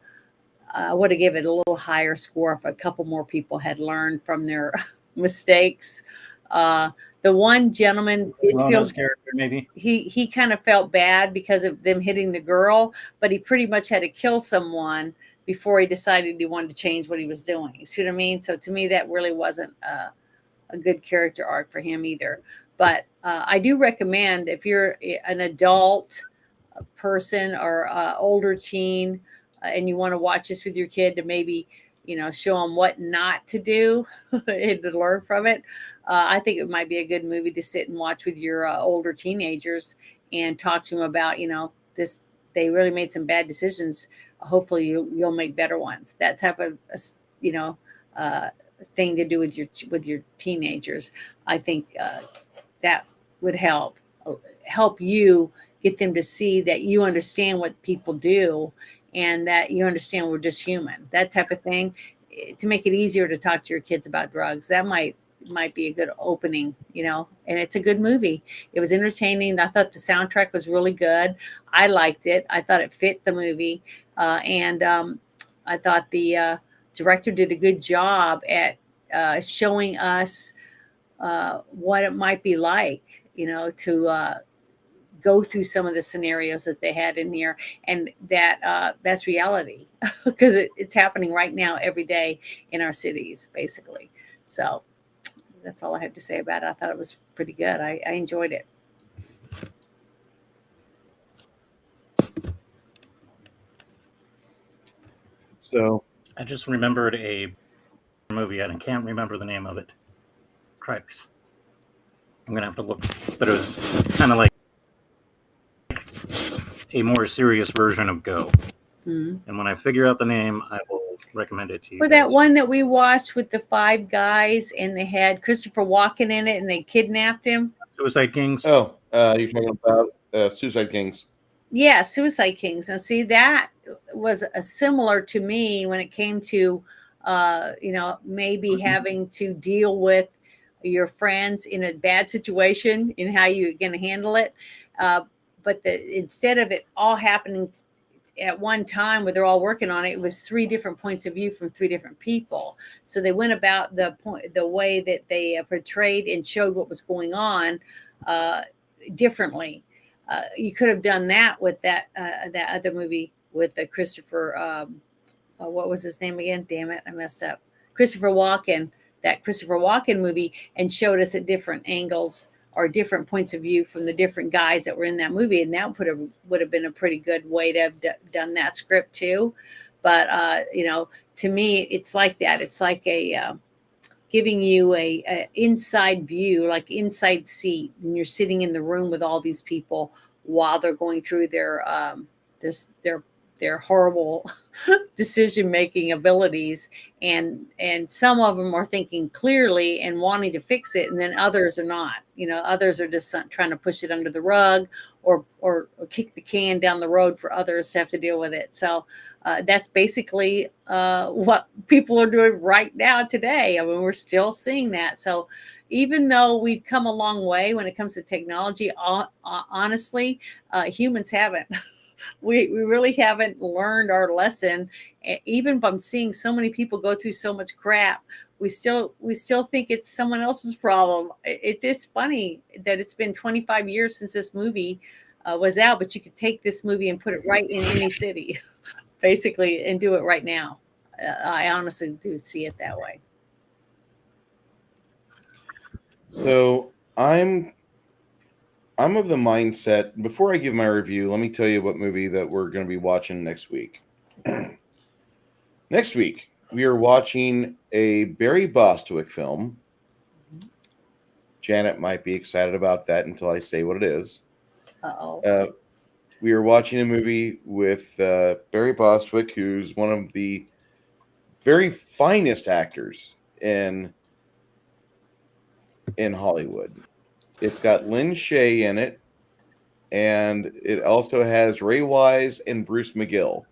I would have given it a little higher score if a couple more people had learned from their mistakes. The one gentleman did Rona's character, maybe he kind of felt bad because of them hitting the girl, but he pretty much had to kill someone before he decided he wanted to change what he was doing. You see what I mean? So to me, that really wasn't a good character arc for him either. But I do recommend, if you're an adult person or older teen and you want to watch this with your kid, to maybe show them what not to do and to learn from it. I think it might be a good movie to sit and watch with your older teenagers and talk to them about, this. They really made some bad decisions. Hopefully you'll make better ones. That type of thing to do with your teenagers. I think that would help you get them to see that you understand what people do and that you understand we're just human. That type of thing, to make it easier to talk to your kids about drugs. That might be a good opening, and it's a good movie. It was entertaining. I thought the soundtrack was really good. I liked it. I thought it fit the movie. And I thought the director did a good job at showing us what it might be like, to go through some of the scenarios that they had in here, and that's reality because it's happening right now every day in our cities, basically. So that's all I have to say about it. I thought it was pretty good. I enjoyed it. So I just remembered a movie and I can't remember the name of it. Cripes. I'm gonna have to look, but it was kind of like a more serious version of Go. Mm-hmm. And when I figure out the name, I will recommend it to you. For that one that we watched with the 5 guys and they had Christopher Walken in it and they kidnapped him. Suicide Kings. Oh, you're talking about Suicide Kings. Yeah, Suicide Kings. And see, that was a similar to me when it came to, maybe having to deal with your friends in a bad situation and how you're going to handle it. But instead of it all happening at one time where they're all working on it, it was 3 different points of view from 3 different people. So they went about the way that they portrayed and showed what was going on differently. You could have done that with that other movie with the Christopher. What was his name again? Damn it, I messed up. Christopher Walken. That Christopher Walken movie, and showed us at different angles or different points of view from the different guys that were in that movie, and that would have been a pretty good way to have done that script too. But to me, it's like that. It's like a giving you a inside view, like inside seat, and you're sitting in the room with all these people while they're going through their horrible decision-making abilities, and some of them are thinking clearly and wanting to fix it, and then others are not. Others are just trying to push it under the rug or kick the can down the road for others to have to deal with it. So that's basically what people are doing right now today. I mean, we're still seeing that. So even though we've come a long way when it comes to technology, honestly, humans haven't. We really haven't learned our lesson. Even from seeing so many people go through so much crap, we still think it's someone else's problem. It's just funny that it's been 25 years since this movie was out, but you could take this movie and put it right in any city, basically, and do it right now. I honestly do see it that way. So I'm of the mindset. Before I give my review, let me tell you what movie that we're going to be watching next week. Next week, we are watching a Barry Bostwick film. Janet might be excited about that until I say what it is. Uh-oh. We are watching a movie with Barry Bostwick, who's one of the very finest actors in Hollywood. It's got Lynn Shay in it, and it also has Ray Wise and Bruce McGill.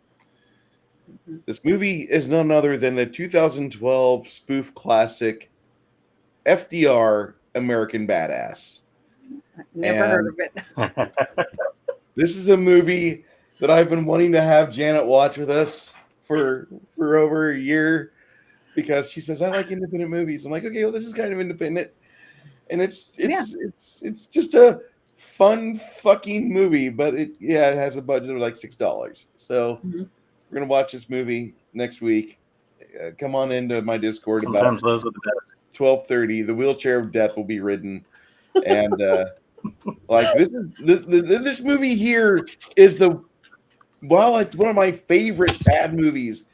This movie is none other than the 2012 spoof classic FDR American Badass. Never heard of it. This is a movie that I've been wanting to have Janet watch with us for over a year, because she says, I like independent movies. I'm like, okay, well, this is kind of independent. And it's just a fun fucking movie, but it has a budget of like $6. So we're gonna watch this movie next week. Come on into my Discord. Sometimes about those are the best. 12:30. The wheelchair of death will be ridden, and like this movie here is while it's one of my favorite bad movies,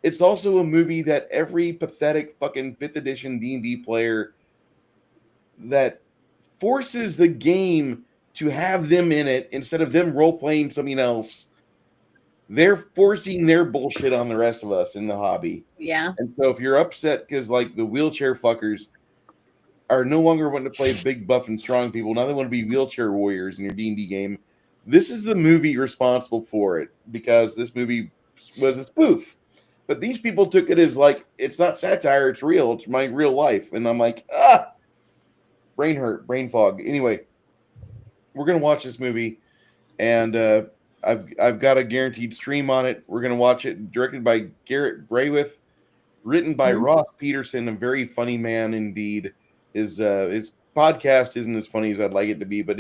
it's also a movie that every pathetic fucking 5th edition D&D player that forces the game to have them in it instead of them role playing something else. They're forcing their bullshit on the rest of us in the hobby. Yeah. And so if you're upset because like the wheelchair fuckers are no longer wanting to play big, buff, and strong people, now they want to be wheelchair warriors in your D&D game, this is the movie responsible for it, because this movie was a spoof. But these people took it as like, it's not satire, it's real, it's my real life. And I'm like, brain hurt, brain fog. Anyway, we're going to watch this movie, and I've got a guaranteed stream on it. We're going to watch it, directed by Garrett Braywith, written by Ross Peterson, a very funny man indeed. His podcast isn't as funny as I'd like it to be, but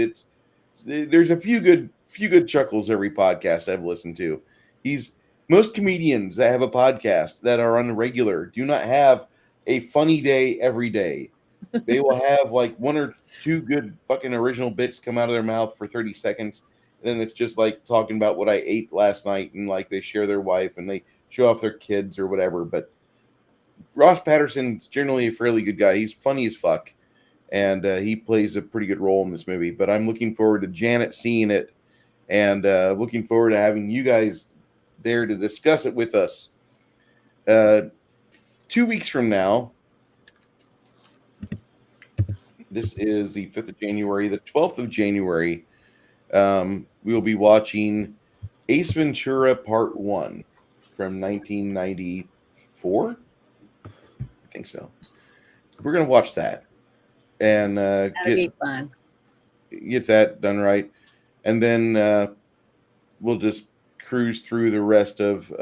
there's a few good chuckles every podcast I've listened to. Most comedians that have a podcast that are on the regular do not have a funny day every day. They will have like one or two good fucking original bits come out of their mouth for 30 seconds. And then it's just like talking about what I ate last night, and like they share their wife and they show off their kids or whatever. But Ross Patterson's generally a fairly good guy. He's funny as fuck. And he plays a pretty good role in this movie. But I'm looking forward to Janet seeing it, and looking forward to having you guys there to discuss it with us. 2 weeks from now, this is the 5th of January, the 12th of January, we will be watching Ace Ventura Part 1 from 1994. I think so. We're going to watch that. And That'll be fun. Get that done right. And then we'll just cruise through the rest of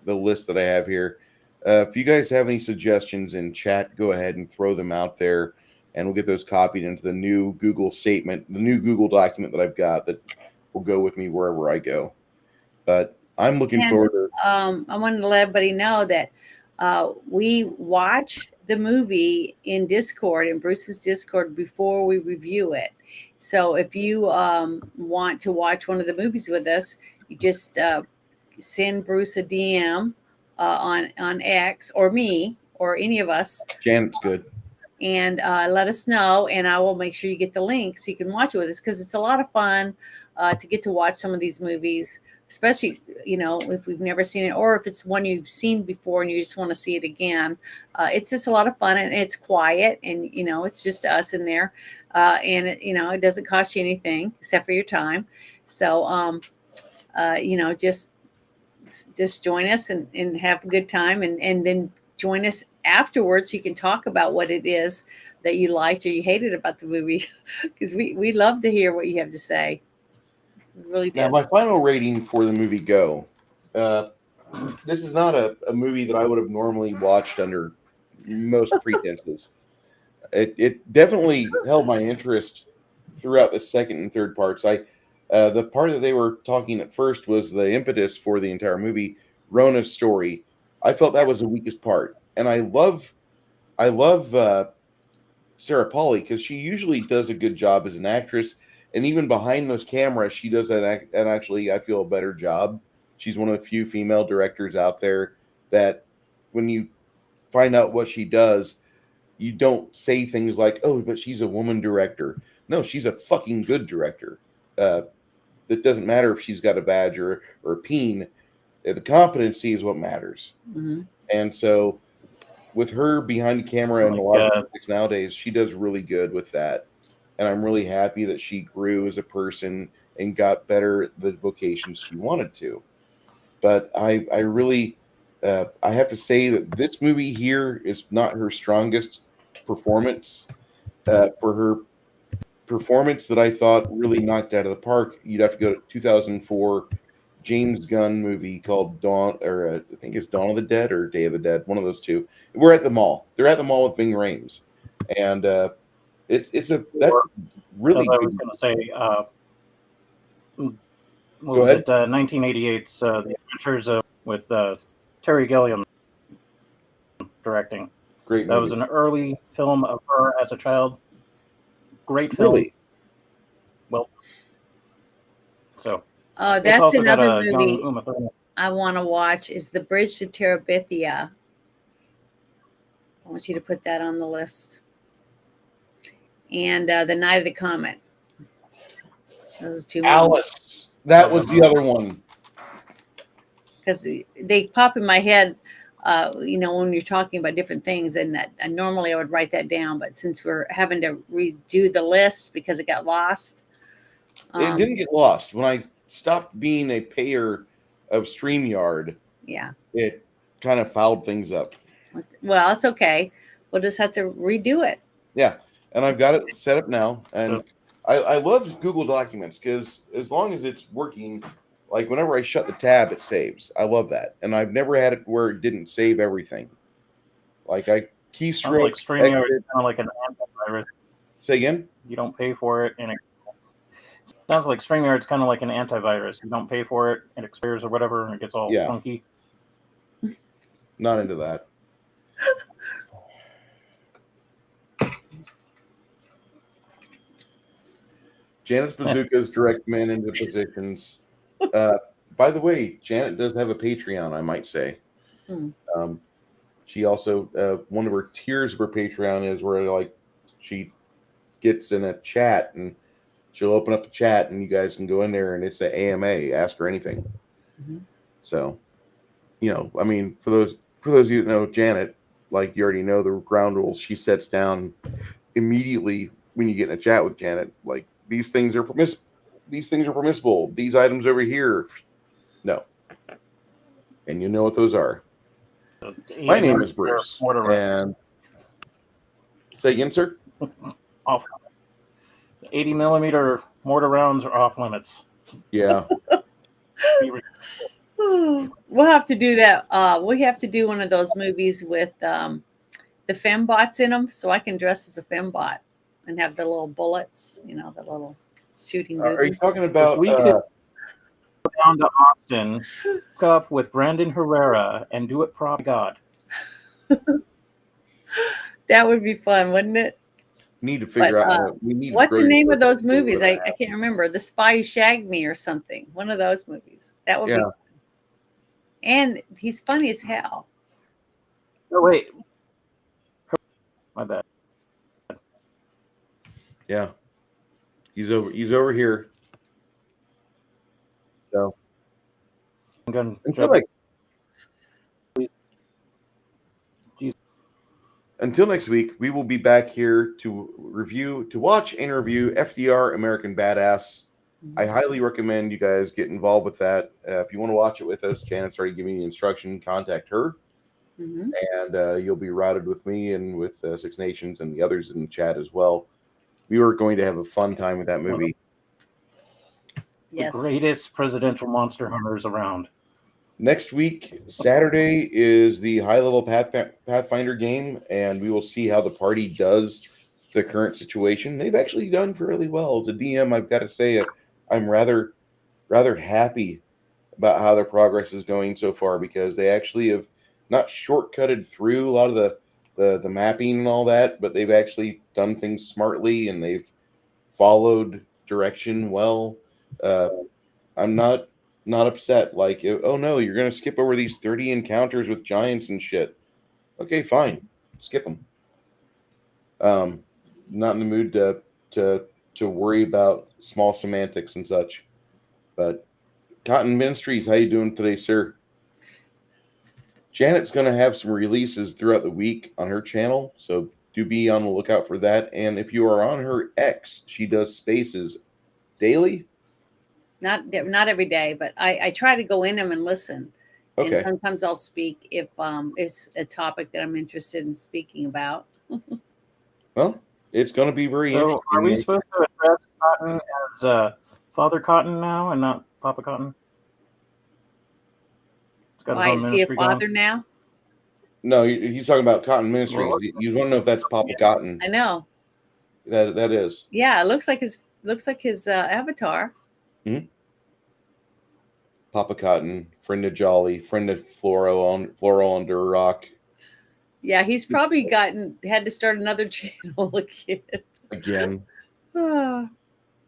the list that I have here. If you guys have any suggestions in chat, go ahead and throw them out there, and we'll get those copied into the new Google statement, the new Google document that I've got that will go with me wherever I go. But I'm looking forward to. I wanted to let everybody know that we watch the movie in Discord, in Bruce's Discord, before we review it. So if you want to watch one of the movies with us, you just send Bruce a DM on X, or me, or any of us. Janet's good. And let us know, and I will make sure you get the link so you can watch it with us, because it's a lot of fun to get to watch some of these movies, especially, if we've never seen it, or if it's one you've seen before and you just want to see it again. It's just a lot of fun, and it's quiet, and, it's just us in there. And, it doesn't cost you anything except for your time. So, just join us and have a good time, and then join us afterwards. You can talk about what it is that you liked or you hated about the movie, because we love to hear what you have to say. Really do. Now, my final rating for the movie Go. This is not a movie that I would have normally watched under most pretenses. It definitely held my interest throughout the second and third parts. The part that they were talking at first was the impetus for the entire movie, Rona's story. I felt that was the weakest part, and I love Sarah Polley because she usually does a good job as an actress, and even behind those cameras, she does and actually I feel a better job. She's one of the few female directors out there that, when you find out what she does, you don't say things like, "Oh, but she's a woman director." No, she's a fucking good director. It doesn't matter if she's got a badge or a peen. The competency is what matters. Mm-hmm. And so, with her behind the camera and a lot of projects nowadays, she does really good with that. And I'm really happy that she grew as a person and got better at the vocations she wanted to. But I really, I have to say that this movie here is not her strongest performance. For her performance that I thought really knocked out of the park, you'd have to go to 2004 James Gunn movie called Dawn, or I think it's Dawn of the Dead or Day of the Dead, one of those two. We're at the mall. They're at the mall with Ving Rhames, and that's really. I was going to say, Go ahead. 1988's The Adventures with Terry Gilliam directing. Great. That movie. was an early film of her as a child. Great film. Really? Well, so. That's another movie Uma Thurman. I want to watch is The Bridge to Terabithia. I want you to put that on the list. And The Night of the Comet. Those two movies. Alice. That was the other one. Because they pop in my head, when you're talking about different things, and normally I would write that down, but since we're having to redo the list because it got lost. It didn't get lost. When I stopped being a payer of StreamYard, yeah, it kind of fouled things up. Well, it's okay. We'll just have to redo it. Yeah, and I've got it set up now, and I love Google Documents because as long as it's working, like whenever I shut the tab, it saves. I love that, and I've never had it where it didn't save everything. Like I keystroke. Like StreamYard is kind of like an antivirus. Say again? You don't pay for it, and it sounds like StreamYard's kind of like an antivirus. You don't pay for it, it expires or whatever, and it gets all funky. Not into that. Janet's bazookas direct men into positions. By the way, Janet does have a Patreon, I might say. She also, one of her tiers of her Patreon is where like she gets in a chat and she'll open up the chat and you guys can go in there and it's the AMA, ask her anything. Mm-hmm. So, I mean, for those of you that know Janet, like you already know the ground rules. She sets down immediately when you get in a chat with Janet, like these things are permissible. These things are permissible. These items over here, no. And you know what those are. My name is Bruce. And say again, sir. Off. 80 millimeter mortar rounds are off limits. Yeah. We'll have to do that. We have to do one of those movies with the fembots in them, so I can dress as a fembot and have the little bullets, the little shooting. Are you talking about? We could go down to Austin, hook up with Brandon Herrera, and do it prop God. That would be fun, wouldn't it? Need to figure out. We need. What's the name of those movies? I can't remember. The Spy Who Shagged Me or something. One of those movies. That would be fun. And he's funny as hell. Oh wait, my bad. Yeah, he's over here. So until next week, we will be back here to watch and review FDR American Badass. I highly recommend you guys get involved with that. If you want to watch it with us, Janet's already giving you the instruction. Contact her, and you'll be routed with me and with Six Nations and the others in the chat as well. We were going to have a fun time with that movie. Yes. The greatest presidential monster hunters around. Next week, Saturday, is the high-level Pathfinder game, and we will see how the party does the current situation. They've actually done fairly well. As a DM, I've got to say, I'm rather happy about how their progress is going so far, because they actually have not shortcutted through a lot of the mapping and all that, but they've actually done things smartly and they've followed direction well. I'm not upset. Like, oh no, you're gonna skip over these 30 encounters with giants and shit. Okay, fine, skip them. Not in the mood to worry about small semantics and such. But Cotton Ministries, how you doing today, sir? Janet's going to have some releases throughout the week on her channel, so do be on the lookout for that. And if you are on her X, she does spaces daily. Not every day, but I try to go in them and listen. Okay. And sometimes I'll speak if it's a topic that I'm interested in speaking about. Well, it's going to be very So, interesting. are we supposed to address Cotton as Father Cotton now and not Papa Cotton? He's got his Why own is he a ministry going. father now? No, he's talking about Cotton Ministries. Well, You want to know if that's Papa Cotton? I know. That is. Yeah, it looks like his avatar. Papa Cotton, friend of Jolly, friend of Floral under a rock. Yeah, he's probably had to start another channel Again. Ah.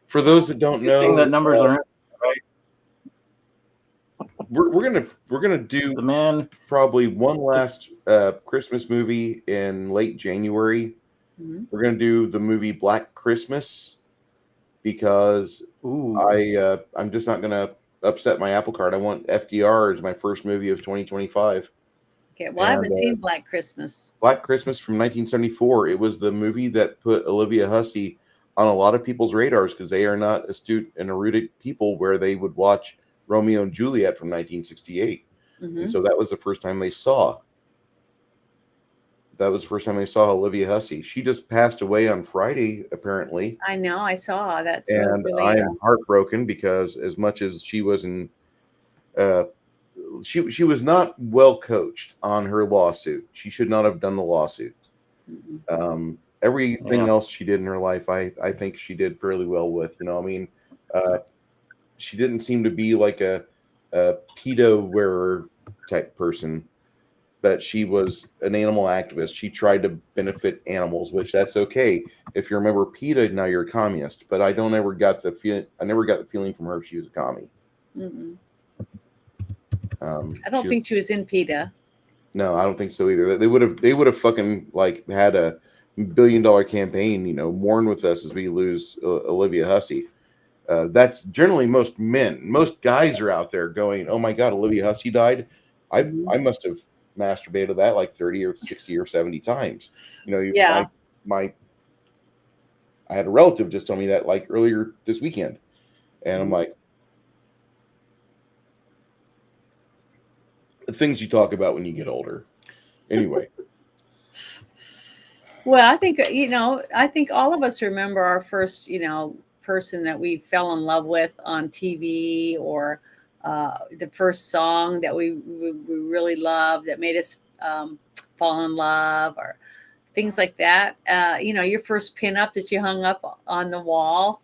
For those that don't Good thing know, that numbers are in, right? we're gonna do The man. probably one last Christmas movie in late January. Mhm. We're gonna do the movie Black Christmas, because Ooh. I'm just not gonna upset my apple cart. I want FDR as my first movie of 2025. Okay, well, I haven't seen Black Christmas. Black Christmas from 1974. It was the movie that put Olivia Hussey on a lot of people's radars, because they are not astute and erudite people where they would watch Romeo and Juliet from 1968. Mm-hmm. And so that was the first time they saw. Olivia Hussey. She just passed away on Friday, apparently. I know, I saw that. And I am heartbroken, because as much as she was she was not well coached on her lawsuit. She should not have done the lawsuit. Mm-hmm. Everything else she did in her life, I think she did fairly well with. I mean, she didn't seem to be like a pedo wearer type person, but she was an animal activist. She tried to benefit animals, which that's okay. If you're a member of PETA, now you're a communist. But I never got the feeling from her she was a commie. Mm-hmm. I don't think she was in PETA. No, I don't think so either. They would have fucking like had a $1 billion campaign, mourn with us as we lose Olivia Hussey. That's generally most guys are out there going, oh my God, Olivia Hussey died. I must have masturbated that like 30 or 60 or 70 times. Yeah. I had a relative just tell me that like earlier this weekend. And I'm like, the things you talk about when you get older. Anyway. Well, I think all of us remember our first, person that we fell in love with on TV, or the first song that we really loved that made us fall in love, or things like that. Your first pinup that you hung up on the wall,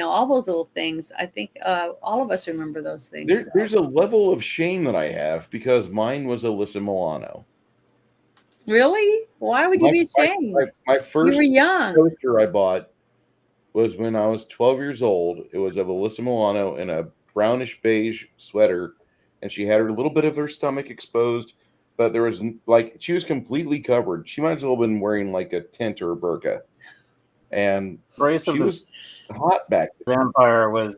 all those little things. I think all of us remember those things. There's a level of shame that I have, because mine was Alyssa Milano. Really? Why would you be ashamed? My first you were young. poster I bought was when I was 12 years old. It was of Alyssa Milano in a brownish beige sweater, and she had a little bit of her stomach exposed, but there was she was completely covered. She might as well have been wearing like a tent or a burqa. And she was hot back then. Vampire was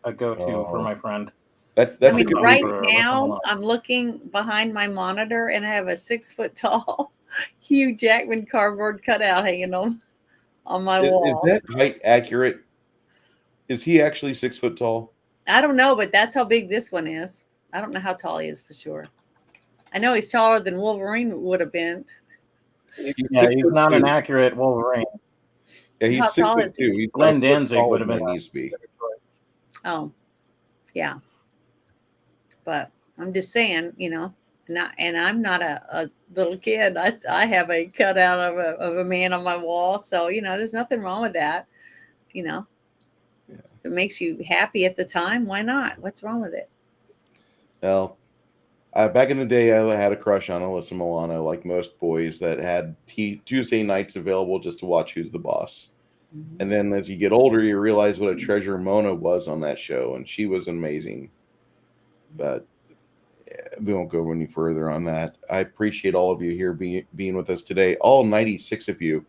a go-to for my friend. That's right now I'm looking behind my monitor and I have a 6 foot tall Hugh Jackman cardboard cutout hanging on my wall. Is that height accurate? Is he actually 6 foot tall? I don't know, but that's how big this one is. I don't know how tall he is for sure. I know he's taller than Wolverine would have been. He's not an accurate Wolverine. Yeah, he's 6'2". Glenn Danzig would have been. Needs to be. Oh, yeah. But I'm just saying, and I'm not a little kid. I have a cutout of a man on my wall. So, there's nothing wrong with that. Yeah. If it makes you happy at the time, why not? What's wrong with it? Well, back in the day, I had a crush on Alyssa Milano, like most boys that had Tuesday nights available just to watch Who's the Boss. Mhm. And then as you get older, you realize what a treasure Mona was on that show, and she was amazing. But we won't go any further on that. I appreciate all of you here being with us today. All 96 of you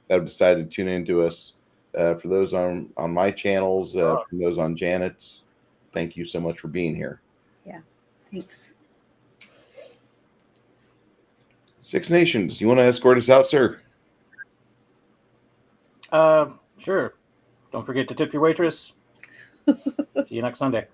that have decided to tune into us. For those on my channels, for those on Janet's, thank you so much for being here. Yeah, thanks. Six Nations, you want to escort us out, sir? Sure. Don't forget to tip your waitress. See you next Sunday.